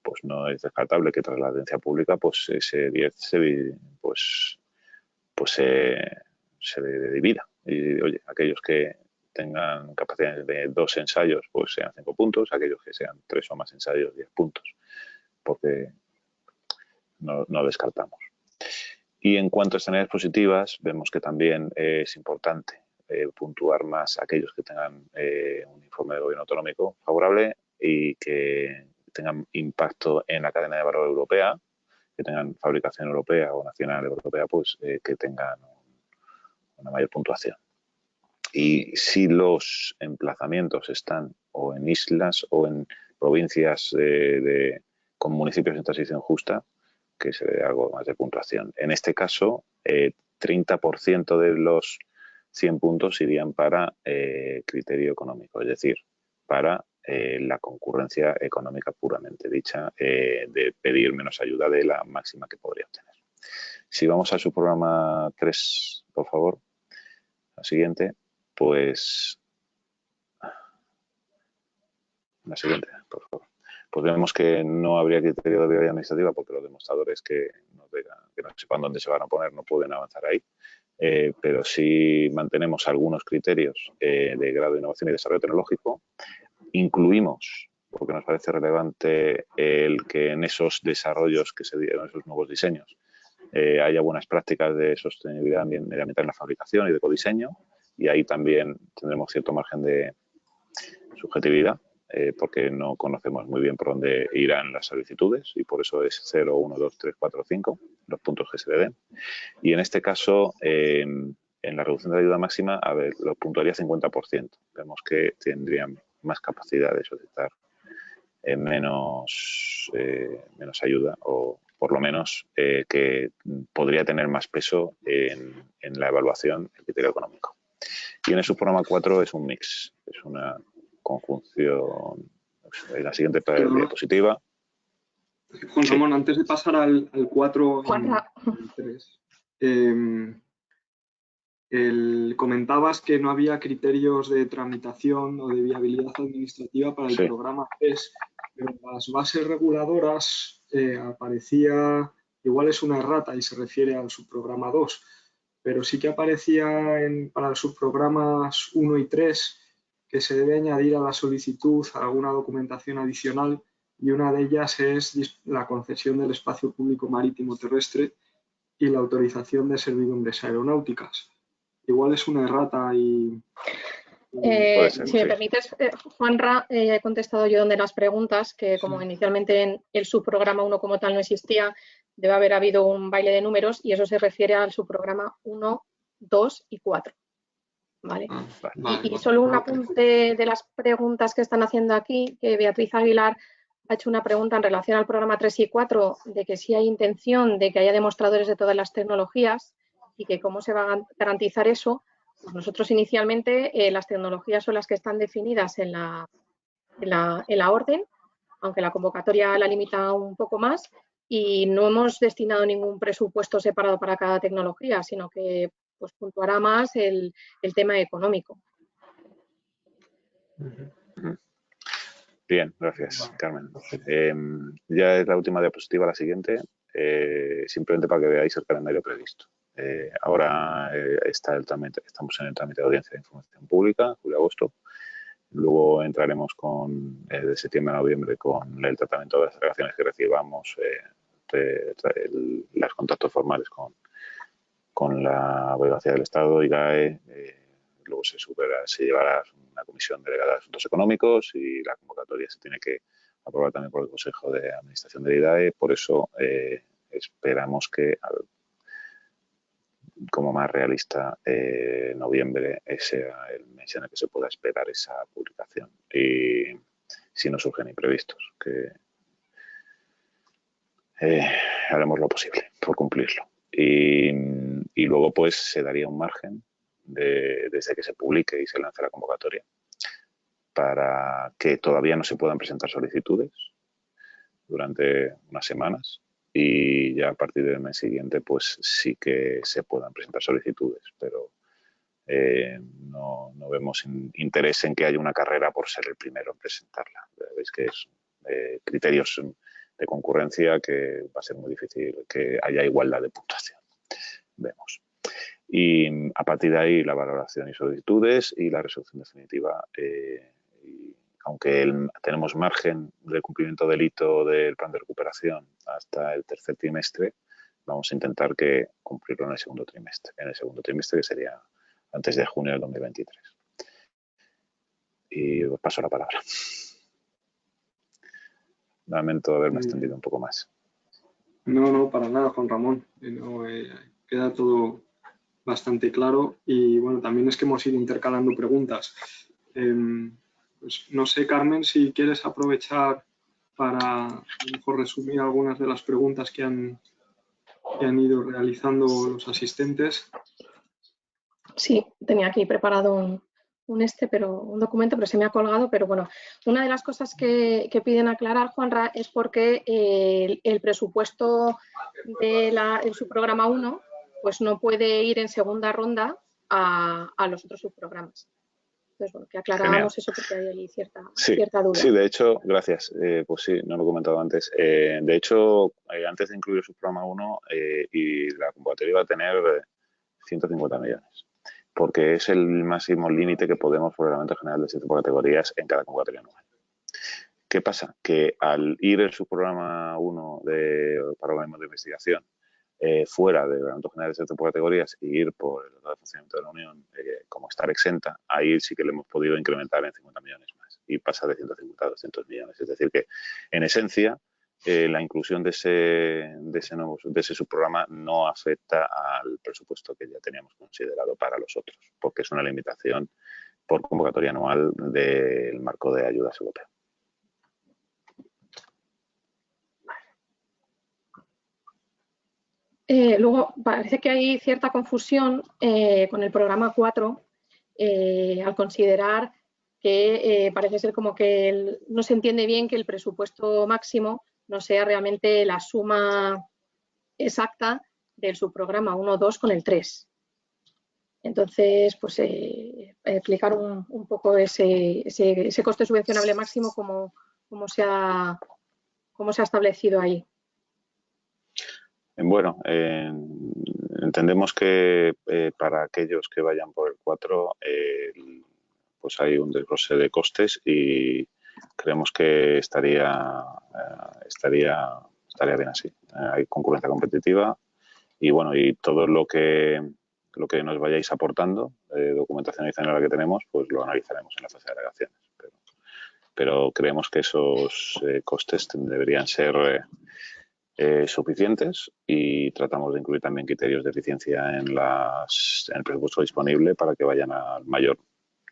[SPEAKER 3] pues no es descartable que tras la audiencia pública pues ese 10 se divida. Y oye, aquellos que tengan capacidades de 2 ensayos, pues sean 5 puntos, aquellos que sean 3 o más ensayos, 10 puntos, porque no descartamos. Y en cuanto a externalidades positivas, vemos que también es importante puntuar más aquellos que tengan un informe de gobierno autonómico favorable y que tengan impacto en la cadena de valor europea, que tengan fabricación europea o nacional europea, pues que tengan una mayor puntuación. Y si los emplazamientos están o en islas o en provincias con municipios en transición justa, que se dé algo más de puntuación. En este caso, 30% de los 100 puntos irían para criterio económico, es decir, para la concurrencia económica puramente dicha, de pedir menos ayuda de la máxima que podría obtener. Si vamos a su programa 3, por favor, la siguiente, pues la siguiente, por favor. Pues vemos que no habría criterio de viabilidad administrativa porque los demostradores que no sepan dónde se van a poner no pueden avanzar ahí, pero sí mantenemos algunos criterios de grado de innovación y desarrollo tecnológico. Incluimos, porque nos parece relevante, el que en esos desarrollos que se dieron, esos nuevos diseños, haya buenas prácticas de sostenibilidad medioambiental en la fabricación y de codiseño, y ahí también tendremos cierto margen de subjetividad, porque no conocemos muy bien por dónde irán las solicitudes y por eso es 0, 1, 2, 3, 4, 5 los puntos que se le den. Y en este caso, en la reducción de la ayuda máxima, lo puntuaría 50%. Vemos que tendrían más capacidad de solicitar menos ayuda, o por lo menos que podría tener más peso en la evaluación del criterio económico. Y en el subprograma 4 es un mix, es una conjunción. La siguiente diapositiva.
[SPEAKER 2] Juan Ramón, antes de pasar al 4 y 3, Comentabas que no había criterios de tramitación o de viabilidad administrativa para el programa 3, pero en las bases reguladoras aparecía, igual es una errata y se refiere al subprograma 2, pero sí que aparecía para los subprogramas 1 y 3 que se debe añadir a la solicitud alguna documentación adicional, y una de ellas es la concesión del espacio público marítimo terrestre y la autorización de servidumbres aeronáuticas. Igual es una errata y...
[SPEAKER 3] Puede ser,
[SPEAKER 4] si me permites, Juanra, he contestado yo de las preguntas, que como inicialmente en el subprograma 1 como tal no existía, debe haber habido un baile de números, y eso se refiere al subprograma 1, 2 y 4. ¿Vale? Y solo un apunte de las preguntas que están haciendo aquí, que Beatriz Aguilar ha hecho una pregunta en relación al programa 3 y 4, de que si hay intención de que haya demostradores de todas las tecnologías y que cómo se va a garantizar eso. Pues nosotros inicialmente las tecnologías son las que están definidas en la orden, aunque la convocatoria la limita un poco más, y no hemos destinado ningún presupuesto separado para cada tecnología, sino que pues puntuará más el tema económico.
[SPEAKER 3] Bien, gracias, Carmen. Ya es la última diapositiva, la siguiente, simplemente para que veáis el calendario previsto. Ahora estamos en el trámite de audiencia de información pública, julio-agosto. Luego entraremos de septiembre a noviembre con el tratamiento de las alegaciones que recibamos, los contactos formales con la Abogacía del Estado, IGAE. Luego se llevará una comisión delegada de asuntos económicos y la convocatoria se tiene que aprobar también por el Consejo de Administración de IDAE. Por eso esperamos que, como más realista, noviembre sea el mes en el que se pueda esperar esa publicación. Y si no surgen imprevistos, que haremos lo posible por cumplirlo. Y luego pues se daría un margen desde que se publique y se lance la convocatoria para que todavía no se puedan presentar solicitudes durante unas semanas, y ya a partir del mes siguiente pues sí que se puedan presentar solicitudes, pero no vemos interés en que haya una carrera por ser el primero en presentarla. Veis que es criterios de concurrencia que va a ser muy difícil que haya igualdad de puntuación. Vemos. Y a partir de ahí la valoración y solicitudes y la resolución definitiva. Aunque tenemos margen de cumplimiento del hito del plan de recuperación hasta el tercer trimestre, vamos a intentar cumplirlo en el segundo trimestre. En el segundo trimestre, que sería antes de junio del 2023. Y os paso la palabra. Lamento haberme extendido un poco más.
[SPEAKER 2] No, para nada, Juan Ramón. Queda todo bastante claro, y bueno, también es que hemos ido intercalando preguntas. Pues no sé, Carmen, si quieres aprovechar para a lo mejor resumir algunas de las preguntas que han ido realizando los asistentes.
[SPEAKER 4] Sí, tenía aquí preparado un documento, pero se me ha colgado. Pero bueno, una de las cosas que piden aclarar, Juanra, es porque el presupuesto del subprograma 1 pues no puede ir en segunda ronda a los otros subprogramas. Entonces, bueno, que aclaráramos eso porque hay ahí cierta duda.
[SPEAKER 3] Sí, de hecho, gracias. Pues sí, no lo he comentado antes. De hecho, antes de incluir el subprograma 1, y la convocatoria va a tener 150 millones. Porque es el máximo límite que podemos por el Reglamento General de 7 categorías en cada convocatoria anual. ¿Qué pasa? Que al ir el subprograma 1 para organismos de investigación fuera del Reglamento General de 7 categorías y ir por el Tratado de Funcionamiento de la Unión como estar exenta, ahí sí que le hemos podido incrementar en 50 millones más y pasa de 150 a 200 millones. Es decir, que en esencia la inclusión de ese subprograma no afecta al presupuesto que ya teníamos considerado para los otros, porque es una limitación por convocatoria anual del marco de ayudas europeo.
[SPEAKER 4] Luego, parece que hay cierta confusión con el programa 4 al considerar que parece ser como que no se entiende bien que el presupuesto máximo no sea realmente la suma exacta del subprograma 1-2 con el 3. Entonces, pues explicar un poco ese coste subvencionable máximo, cómo se ha establecido ahí.
[SPEAKER 3] Bueno, entendemos que para aquellos que vayan por el 4, pues hay un desglose de costes y creemos que estaría bien así. Hay concurrencia competitiva y bueno, y todo lo que nos vayáis aportando, documentación adicional a la que tenemos, pues lo analizaremos en la fase de alegaciones. Pero creemos que esos costes deberían ser suficientes y tratamos de incluir también criterios de eficiencia en el presupuesto disponible para que vayan al mayor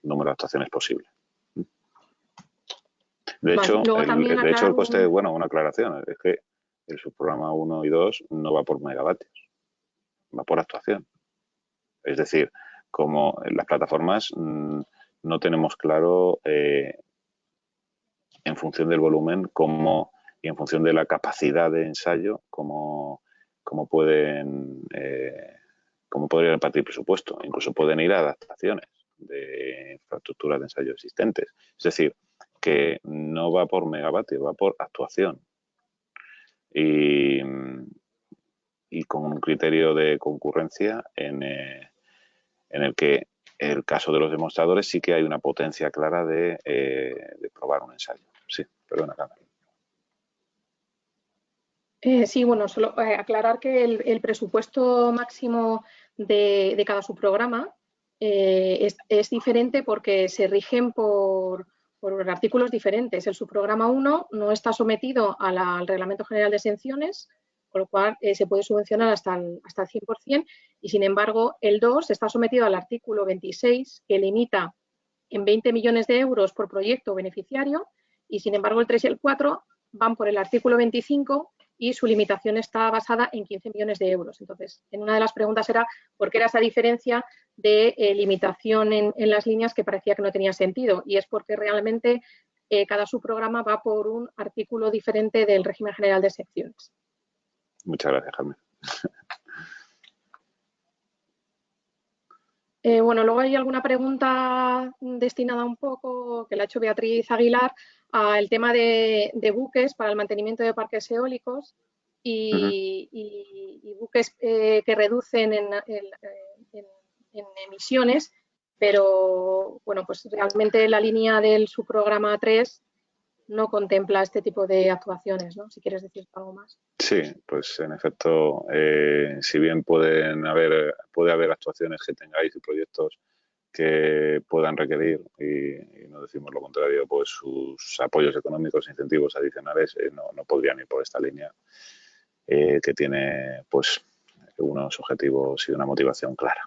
[SPEAKER 3] número de actuaciones posible. De hecho, el coste, bueno, una aclaración, es que el subprograma 1 y 2 no va por megavatios, va por actuación. Es decir, como en las plataformas no tenemos claro en función del volumen y en función de la capacidad de ensayo cómo podría repartir presupuesto. Incluso pueden ir a adaptaciones de infraestructuras de ensayo existentes. Es decir, que no va por megavatios, va por actuación. Y con un criterio de concurrencia en el que el caso de los demostradores sí que hay una potencia clara de probar un ensayo. Sí, perdona, Carmen.
[SPEAKER 4] Sí, bueno, solo aclarar que el presupuesto máximo de cada subprograma es diferente porque se rigen por artículos diferentes. El subprograma 1 no está sometido al Reglamento General de Exenciones, con lo cual se puede subvencionar hasta el 100%, y sin embargo el 2 está sometido al artículo 26, que limita en 20 millones de euros por proyecto o beneficiario, y sin embargo el 3 y el 4 van por el artículo 25 y su limitación está basada en 15 millones de euros. Entonces, en una de las preguntas era por qué era esa diferencia de limitación en las líneas que parecía que no tenía sentido, y es porque realmente cada subprograma va por un artículo diferente del régimen general de exenciones.
[SPEAKER 3] Muchas gracias, Carmen.
[SPEAKER 4] Bueno, luego hay alguna pregunta destinada un poco, que la ha hecho Beatriz Aguilar, al tema de buques para el mantenimiento de parques eólicos y buques que reducen en emisiones, pero bueno, pues realmente la línea del subprograma 3 no contempla este tipo de actuaciones, ¿no? Si quieres decir algo más.
[SPEAKER 3] Sí, pues en efecto, si bien puede haber actuaciones que tengáis y proyectos que puedan requerir, y no decimos lo contrario, pues sus apoyos económicos e incentivos adicionales no podrían ir por esta línea que tiene pues unos objetivos y una motivación clara.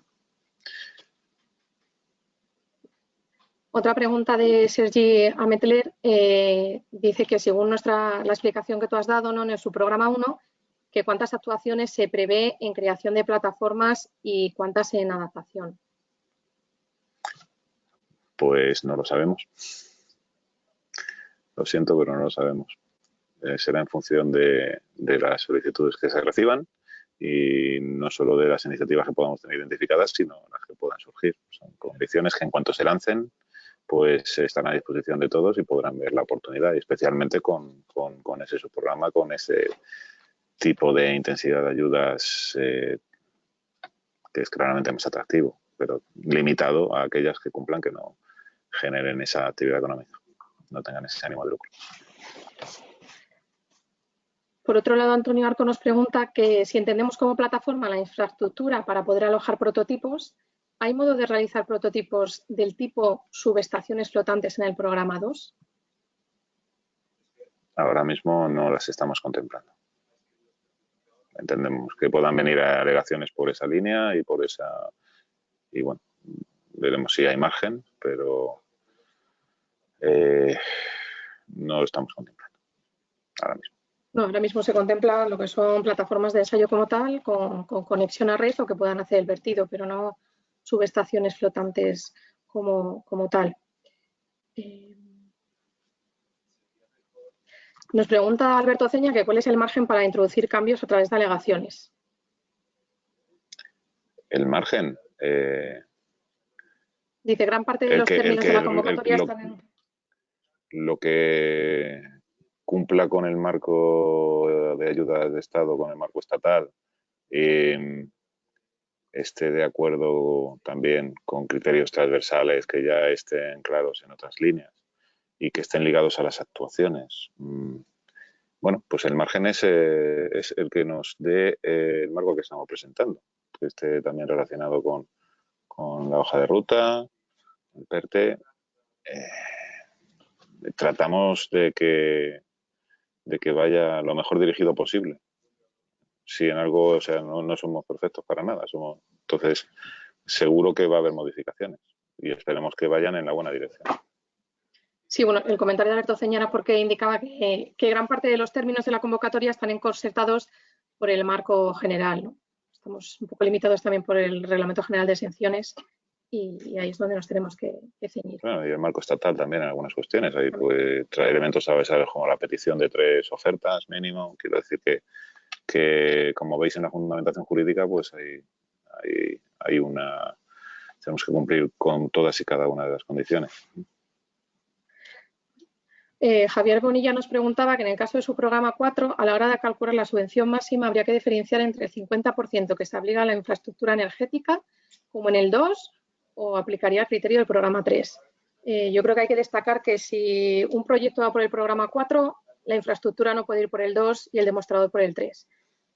[SPEAKER 4] Otra pregunta de Sergi Ametler dice que según la explicación que tú has dado, ¿no?, en su programa 1, que cuántas actuaciones se prevé en creación de plataformas y cuántas en adaptación.
[SPEAKER 3] Pues no lo sabemos. Lo siento, pero no lo sabemos. Será en función de las solicitudes que se reciban y no solo de las iniciativas que podamos tener identificadas, sino las que puedan surgir. Son condiciones que en cuanto se lancen, pues están a disposición de todos y podrán ver la oportunidad, y especialmente con ese subprograma, con ese tipo de intensidad de ayudas que es claramente más atractivo, pero limitado a aquellas que cumplan, que no generen esa actividad económica, no tengan ese ánimo de lucro.
[SPEAKER 4] Por otro lado, Antonio Arco nos pregunta que si entendemos como plataforma la infraestructura para poder alojar prototipos, ¿hay modo de realizar prototipos del tipo subestaciones flotantes en el programa 2?
[SPEAKER 3] Ahora mismo no las estamos contemplando. Entendemos que puedan venir alegaciones por esa línea y bueno, veremos si hay margen, pero no lo estamos contemplando ahora mismo.
[SPEAKER 4] No, ahora mismo se contempla lo que son plataformas de ensayo como tal, con conexión a red o que puedan hacer el vertido, pero no subestaciones flotantes como tal. Nos pregunta Alberto Ceña que cuál es el margen para introducir cambios a través de alegaciones.
[SPEAKER 3] El margen.
[SPEAKER 4] Dice, gran parte de los términos de la convocatoria están en...
[SPEAKER 3] Lo que cumpla con el marco de ayuda de Estado, con el marco estatal, esté de acuerdo también con criterios transversales que ya estén claros en otras líneas y que estén ligados a las actuaciones. Bueno, pues el margen es el que nos dé el marco que estamos presentando, que esté también relacionado con la hoja de ruta, el PERTE. Tratamos de que vaya lo mejor dirigido posible. Si en algo, o sea, no somos perfectos para nada, entonces seguro que va a haber modificaciones y esperemos que vayan en la buena dirección.
[SPEAKER 4] Sí, bueno, el comentario de Alberto Ceñara porque indicaba que gran parte de los términos de la convocatoria están encorsetados por el marco general, ¿no? Estamos un poco limitados también por el Reglamento General de Exenciones y ahí es donde nos tenemos que ceñir.
[SPEAKER 3] Bueno, y el marco estatal también en algunas cuestiones. Ahí puede traer elementos ¿sabes? Como la petición de 3 ofertas mínimo. Quiero decir que como veis en la fundamentación jurídica, pues hay una... Tenemos que cumplir con todas y cada una de las condiciones.
[SPEAKER 4] Javier Bonilla nos preguntaba que en el caso de su programa 4, a la hora de calcular la subvención máxima, habría que diferenciar entre el 50% que se aplica a la infraestructura energética, como en el 2, o aplicaría el criterio del programa 3. Yo creo que hay que destacar que si un proyecto va por el programa 4, la infraestructura no puede ir por el 2 y el demostrador por el 3.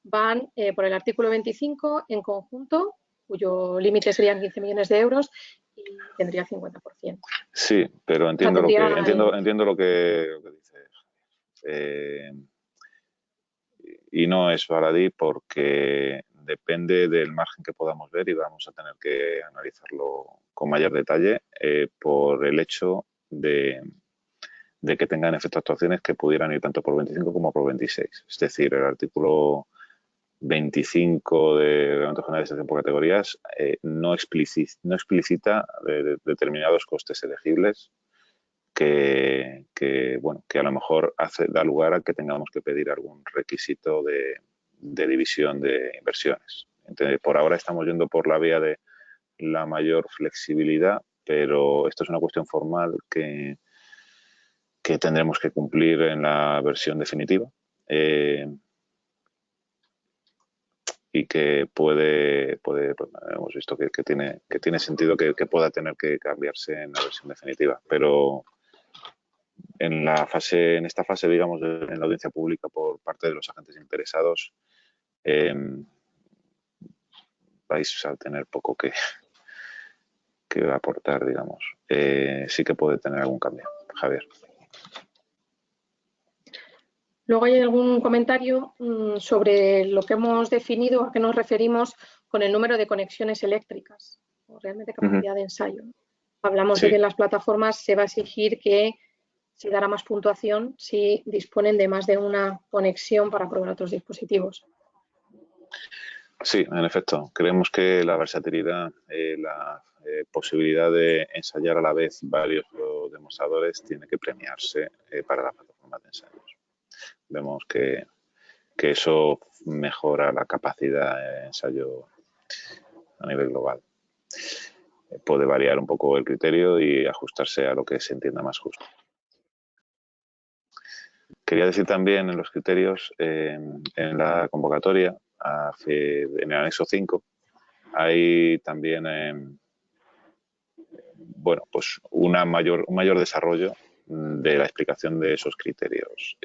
[SPEAKER 4] Van por el artículo 25 en conjunto, cuyo límite serían 15 millones de euros y tendría 50%.
[SPEAKER 3] Sí, pero entiendo lo que dices. Y no es baladí porque depende del margen que podamos ver y vamos a tener que analizarlo con mayor detalle por el hecho de que tengan efectos actuaciones que pudieran ir tanto por 25 como por 26. Es decir, el artículo 25 del Reglamento General de Exención por categorías no explicita determinados costes elegibles que a lo mejor da lugar a que tengamos que pedir algún requisito de división de inversiones. Entonces, por ahora estamos yendo por la vía de la mayor flexibilidad, pero esto es una cuestión formal que tendremos que cumplir en la versión definitiva. Y que puede hemos visto que tiene sentido que pueda tener que cambiarse en la versión definitiva, pero en esta fase, digamos, en la audiencia pública por parte de los agentes interesados, vais a tener poco que aportar, digamos. Sí que puede tener algún cambio, Javier.
[SPEAKER 4] Luego hay algún comentario sobre lo que hemos definido, a qué nos referimos con el número de conexiones eléctricas o realmente capacidad de ensayo. Hablamos de que en las plataformas se va a exigir que se dará más puntuación si disponen de más de una conexión para probar otros dispositivos.
[SPEAKER 3] Sí, en efecto. Creemos que la versatilidad, la posibilidad de ensayar a la vez varios demostradores tiene que premiarse para las plataformas de ensayos. Vemos que eso mejora la capacidad de ensayo a nivel global. Puede variar un poco el criterio y ajustarse a lo que se entienda más justo. Quería decir también en los criterios, en la convocatoria, en el anexo 5, hay también pues un mayor desarrollo de la explicación de esos criterios.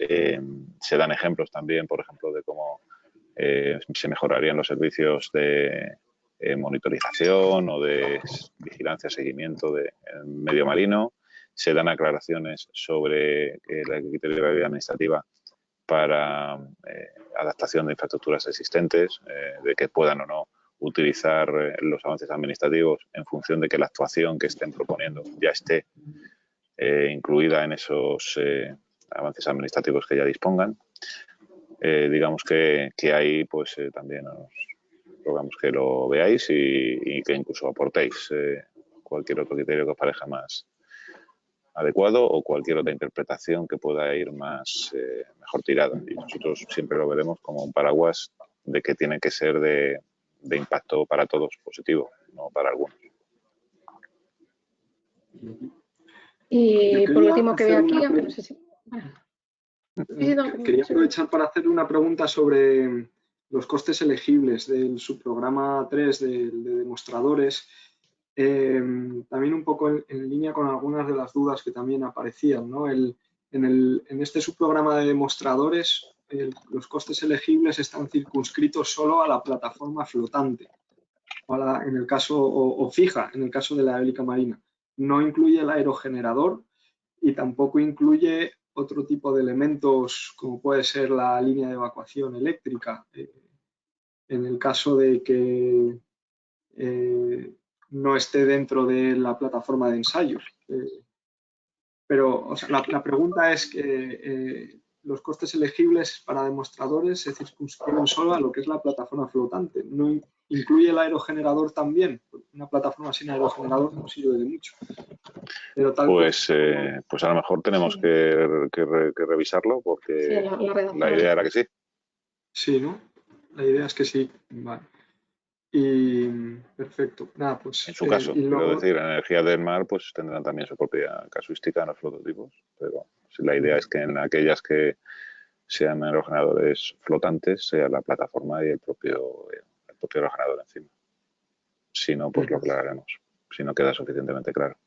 [SPEAKER 3] Se dan ejemplos también, por ejemplo, de cómo se mejorarían los servicios de monitorización o de vigilancia, seguimiento del medio marino. Se dan aclaraciones sobre el criterio de realidad administrativa para adaptación de infraestructuras existentes, de que puedan o no utilizar los avances administrativos en función de que la actuación que estén proponiendo ya esté incluida en esos avances administrativos que ya dispongan. Digamos que ahí pues también os rogamos que lo veáis y que incluso aportéis cualquier otro criterio que os parezca más adecuado o cualquier otra interpretación que pueda ir mejor tirada. Y nosotros siempre lo veremos como un paraguas de que tiene que ser de impacto para todos positivo, no para algunos.
[SPEAKER 4] Y por último que veo aquí, aunque no sé si...
[SPEAKER 2] Quería aprovechar para hacer una pregunta sobre los costes elegibles del subprograma 3 de demostradores. También un poco en línea con algunas de las dudas que también aparecían, ¿no? En este subprograma de demostradores, los costes elegibles están circunscritos solo a la plataforma flotante, en el caso, o fija, en el caso de la eólica marina. No incluye el aerogenerador y tampoco incluye otro tipo de elementos como puede ser la línea de evacuación eléctrica, en el caso de que no esté dentro de la plataforma de ensayos. Pero o sea, la pregunta es que los costes elegibles para demostradores se circunscriben solo a lo que es la plataforma flotante. ¿No incluye el aerogenerador también? Una plataforma sin aerogenerador no sirve de mucho. Pero tal
[SPEAKER 3] pues a lo mejor tenemos que revisarlo porque la idea era que sí.
[SPEAKER 2] Sí, ¿no? La idea es que sí. Vale. Y perfecto. Nada, pues,
[SPEAKER 3] en su caso, quiero decir, en energía del mar pues tendrán también su propia casuística en los prototipos, pero si la idea es que en aquellas que sean aerogeneradores flotantes sea la plataforma y el propio aerogenerador encima. Si no, pues lo aclararemos, si no queda suficientemente claro.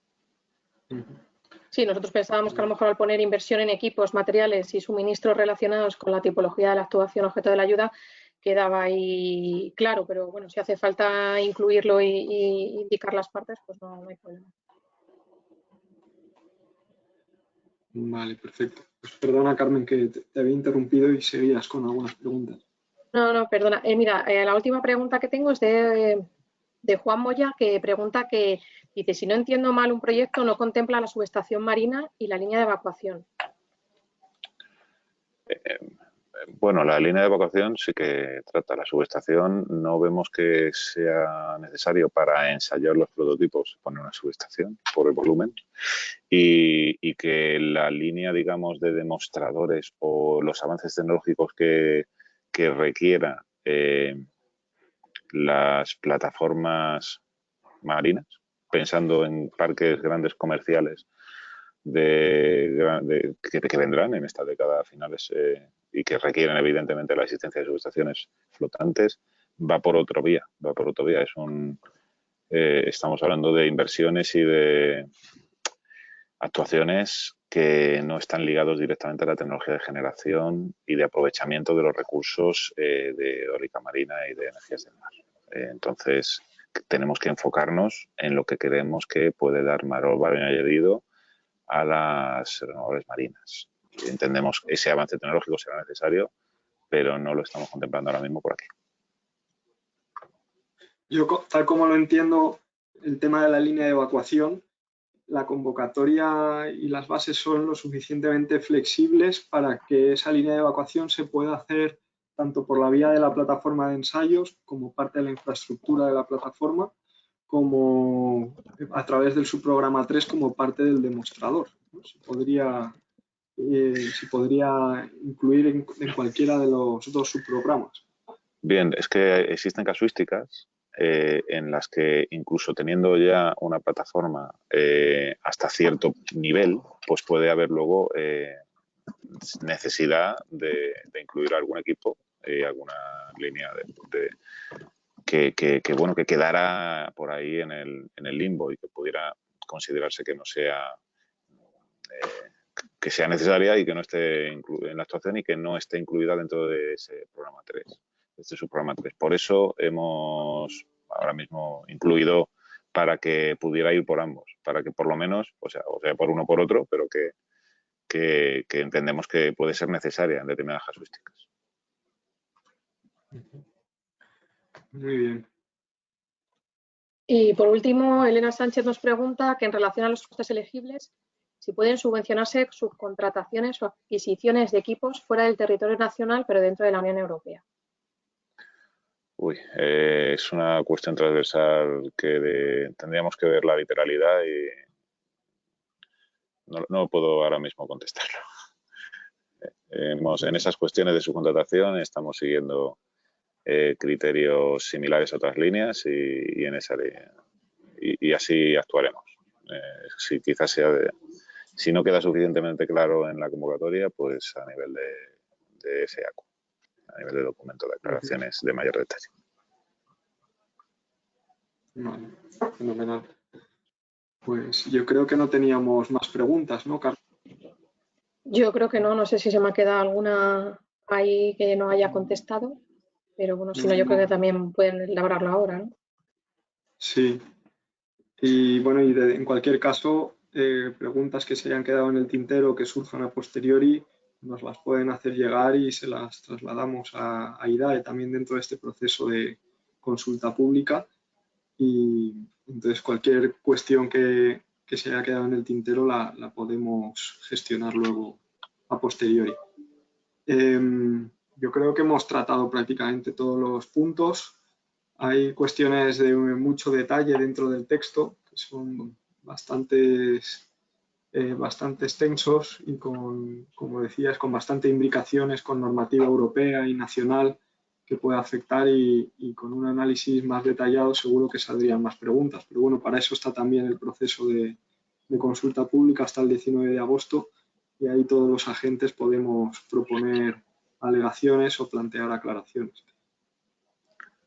[SPEAKER 4] Sí, nosotros pensábamos que a lo mejor al poner inversión en equipos, materiales y suministros relacionados con la tipología de la actuación objeto de la ayuda, quedaba ahí claro, pero bueno, si hace falta incluirlo y indicar las partes, pues no hay problema.
[SPEAKER 2] Vale, perfecto. Pues perdona, Carmen, que te había interrumpido y seguías con algunas preguntas.
[SPEAKER 4] No, perdona. Mira, la última pregunta que tengo es de Juan Moya, que pregunta que, dice, si no entiendo mal, un proyecto no contempla la subestación marina y la línea de evacuación.
[SPEAKER 3] Bueno, la línea de evacuación sí que trata. La subestación no vemos que sea necesario para ensayar los prototipos poner una subestación por el volumen y que la línea, digamos, de demostradores o los avances tecnológicos que requiera las plataformas marinas, pensando en parques grandes comerciales que vendrán en esta década a finales y que requieren evidentemente la existencia de subestaciones flotantes, va por otra vía. Estamos hablando de inversiones y de actuaciones que no están ligados directamente a la tecnología de generación y de aprovechamiento de los recursos de eólica marina y de energías del mar. Entonces, tenemos que enfocarnos en lo que creemos que puede dar mayor valor añadido a las renovables marinas. Entendemos que ese avance tecnológico será necesario, pero no lo estamos contemplando ahora mismo por aquí.
[SPEAKER 2] Yo, tal como lo entiendo, el tema de la línea de evacuación, la convocatoria y las bases son lo suficientemente flexibles para que esa línea de evacuación se pueda hacer tanto por la vía de la plataforma de ensayos como parte de la infraestructura de la plataforma, como a través del subprograma 3 como parte del demostrador, ¿no? Se podría incluir en cualquiera de los dos subprogramas.
[SPEAKER 3] Bien, es que existen casuísticas en las que incluso teniendo ya una plataforma hasta cierto nivel, pues puede haber luego necesidad de incluir algún equipo y alguna línea que quedara por ahí en el limbo y que pudiera considerarse que no sea que sea necesaria y que no esté en la actuación y que no esté incluida dentro de ese programa 3, de este subprograma 3. Por eso hemos ahora mismo incluido para que pudiera ir por ambos, para que por lo menos, o sea por uno o por otro, pero que entendemos que puede ser necesaria en determinadas casuísticas.
[SPEAKER 2] Muy bien.
[SPEAKER 4] Y por último, Elena Sánchez nos pregunta que en relación a los costes elegibles, si pueden subvencionarse subcontrataciones o adquisiciones de equipos fuera del territorio nacional, pero dentro de la Unión Europea.
[SPEAKER 3] Es una cuestión transversal que tendríamos que ver la literalidad y no puedo ahora mismo contestarlo. En esas cuestiones de subcontratación estamos siguiendo criterios similares a otras líneas y en esa línea. Y así actuaremos. Si quizás si no queda suficientemente claro en la convocatoria, pues a nivel de SEACU, a nivel de documento de aclaraciones de mayor detalle.
[SPEAKER 2] Vale, fenomenal. Pues yo creo que no teníamos más preguntas, ¿no, Carmen?
[SPEAKER 4] Yo creo que no, no sé si se me ha quedado alguna ahí que no haya contestado, pero bueno, si no, yo creo que también pueden elaborarlo ahora, ¿no?
[SPEAKER 2] Sí. Y bueno, en cualquier caso, preguntas que se hayan quedado en el tintero, que surjan a posteriori, nos las pueden hacer llegar y se las trasladamos a IDAE también dentro de este proceso de consulta pública. Y entonces cualquier cuestión que se haya quedado en el tintero la podemos gestionar luego a posteriori. Yo creo que hemos tratado prácticamente todos los puntos. Hay cuestiones de mucho detalle dentro del texto que son bastante extensos y como decías, con bastante imbricaciones con normativa europea y nacional que puede afectar y con un análisis más detallado seguro que saldrían más preguntas. Pero bueno, para eso está también el proceso de consulta pública hasta el 19 de agosto y ahí todos los agentes podemos proponer alegaciones o plantear aclaraciones.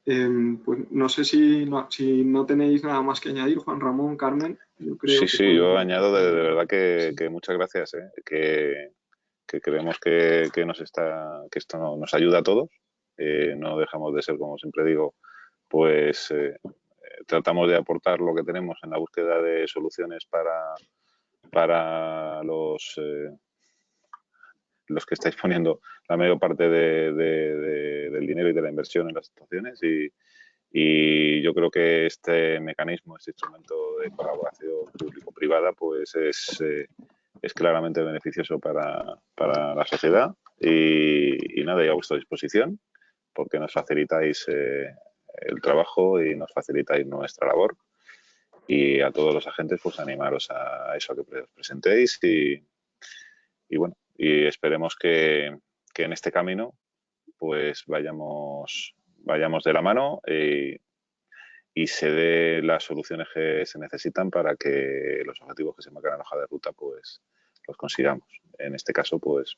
[SPEAKER 2] Pues no sé si no tenéis nada más que añadir, Juan Ramón, Carmen. Yo creo
[SPEAKER 3] Sí, yo añado de verdad que muchas gracias, que creemos que esto nos ayuda a todos. No dejamos de ser, como siempre digo, pues tratamos de aportar lo que tenemos en la búsqueda de soluciones para los que estáis poniendo la mayor parte del dinero y de la inversión en las situaciones y yo creo que este mecanismo, este instrumento de colaboración público-privada, pues es claramente beneficioso para la sociedad y nada, y a vuestra disposición, porque nos facilitáis el trabajo y nos facilitáis nuestra labor. Y a todos los agentes, pues animaros a eso, a que os presentéis y bueno, y esperemos que en este camino pues vayamos de la mano y se dé las soluciones que se necesitan para que los objetivos que se marcan en la hoja de ruta pues los consigamos. En este caso, pues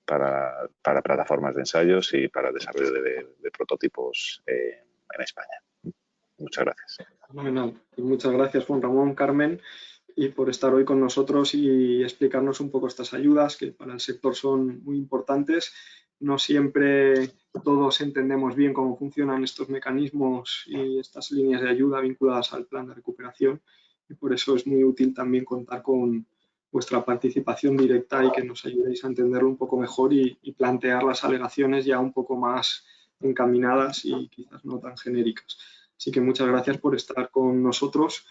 [SPEAKER 3] para plataformas de ensayos y para el desarrollo de prototipos en España. Muchas gracias.
[SPEAKER 2] Fenomenal. Muchas gracias, Juan Ramón, Carmen, y por estar hoy con nosotros y explicarnos un poco estas ayudas que para el sector son muy importantes. No siempre todos entendemos bien cómo funcionan estos mecanismos y estas líneas de ayuda vinculadas al plan de recuperación y por eso es muy útil también contar con vuestra participación directa y que nos ayudéis a entenderlo un poco mejor y plantear las alegaciones ya un poco más encaminadas y quizás no tan genéricas. Así que muchas gracias por estar con nosotros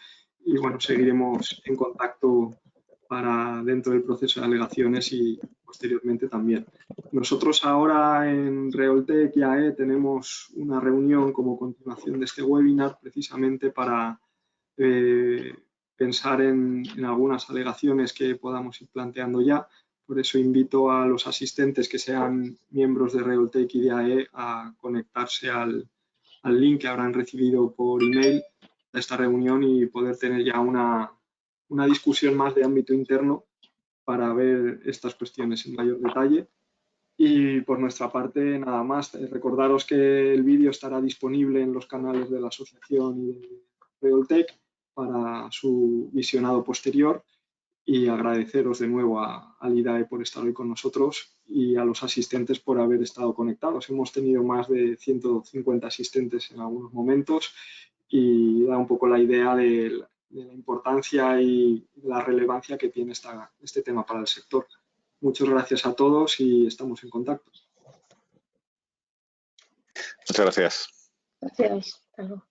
[SPEAKER 2] y bueno, seguiremos en contacto para dentro del proceso de alegaciones y posteriormente también. Nosotros ahora en Reoltec y AE tenemos una reunión como continuación de este webinar precisamente para pensar en algunas alegaciones que podamos ir planteando ya. Por eso invito a los asistentes que sean miembros de Reoltec y de AE a conectarse al link que habrán recibido por email de esta reunión y poder tener ya una discusión más de ámbito interno para ver estas cuestiones en mayor detalle. Y por nuestra parte, nada más, recordaros que el vídeo estará disponible en los canales de la asociación y de Reoltec para su visionado posterior y agradeceros de nuevo al IDAE por estar hoy con nosotros y a los asistentes por haber estado conectados. Hemos tenido más de 150 asistentes en algunos momentos y da un poco la idea de la importancia y la relevancia que tiene este tema para el sector. Muchas gracias a todos y estamos en contacto.
[SPEAKER 3] Muchas gracias.
[SPEAKER 4] Gracias. Hasta luego.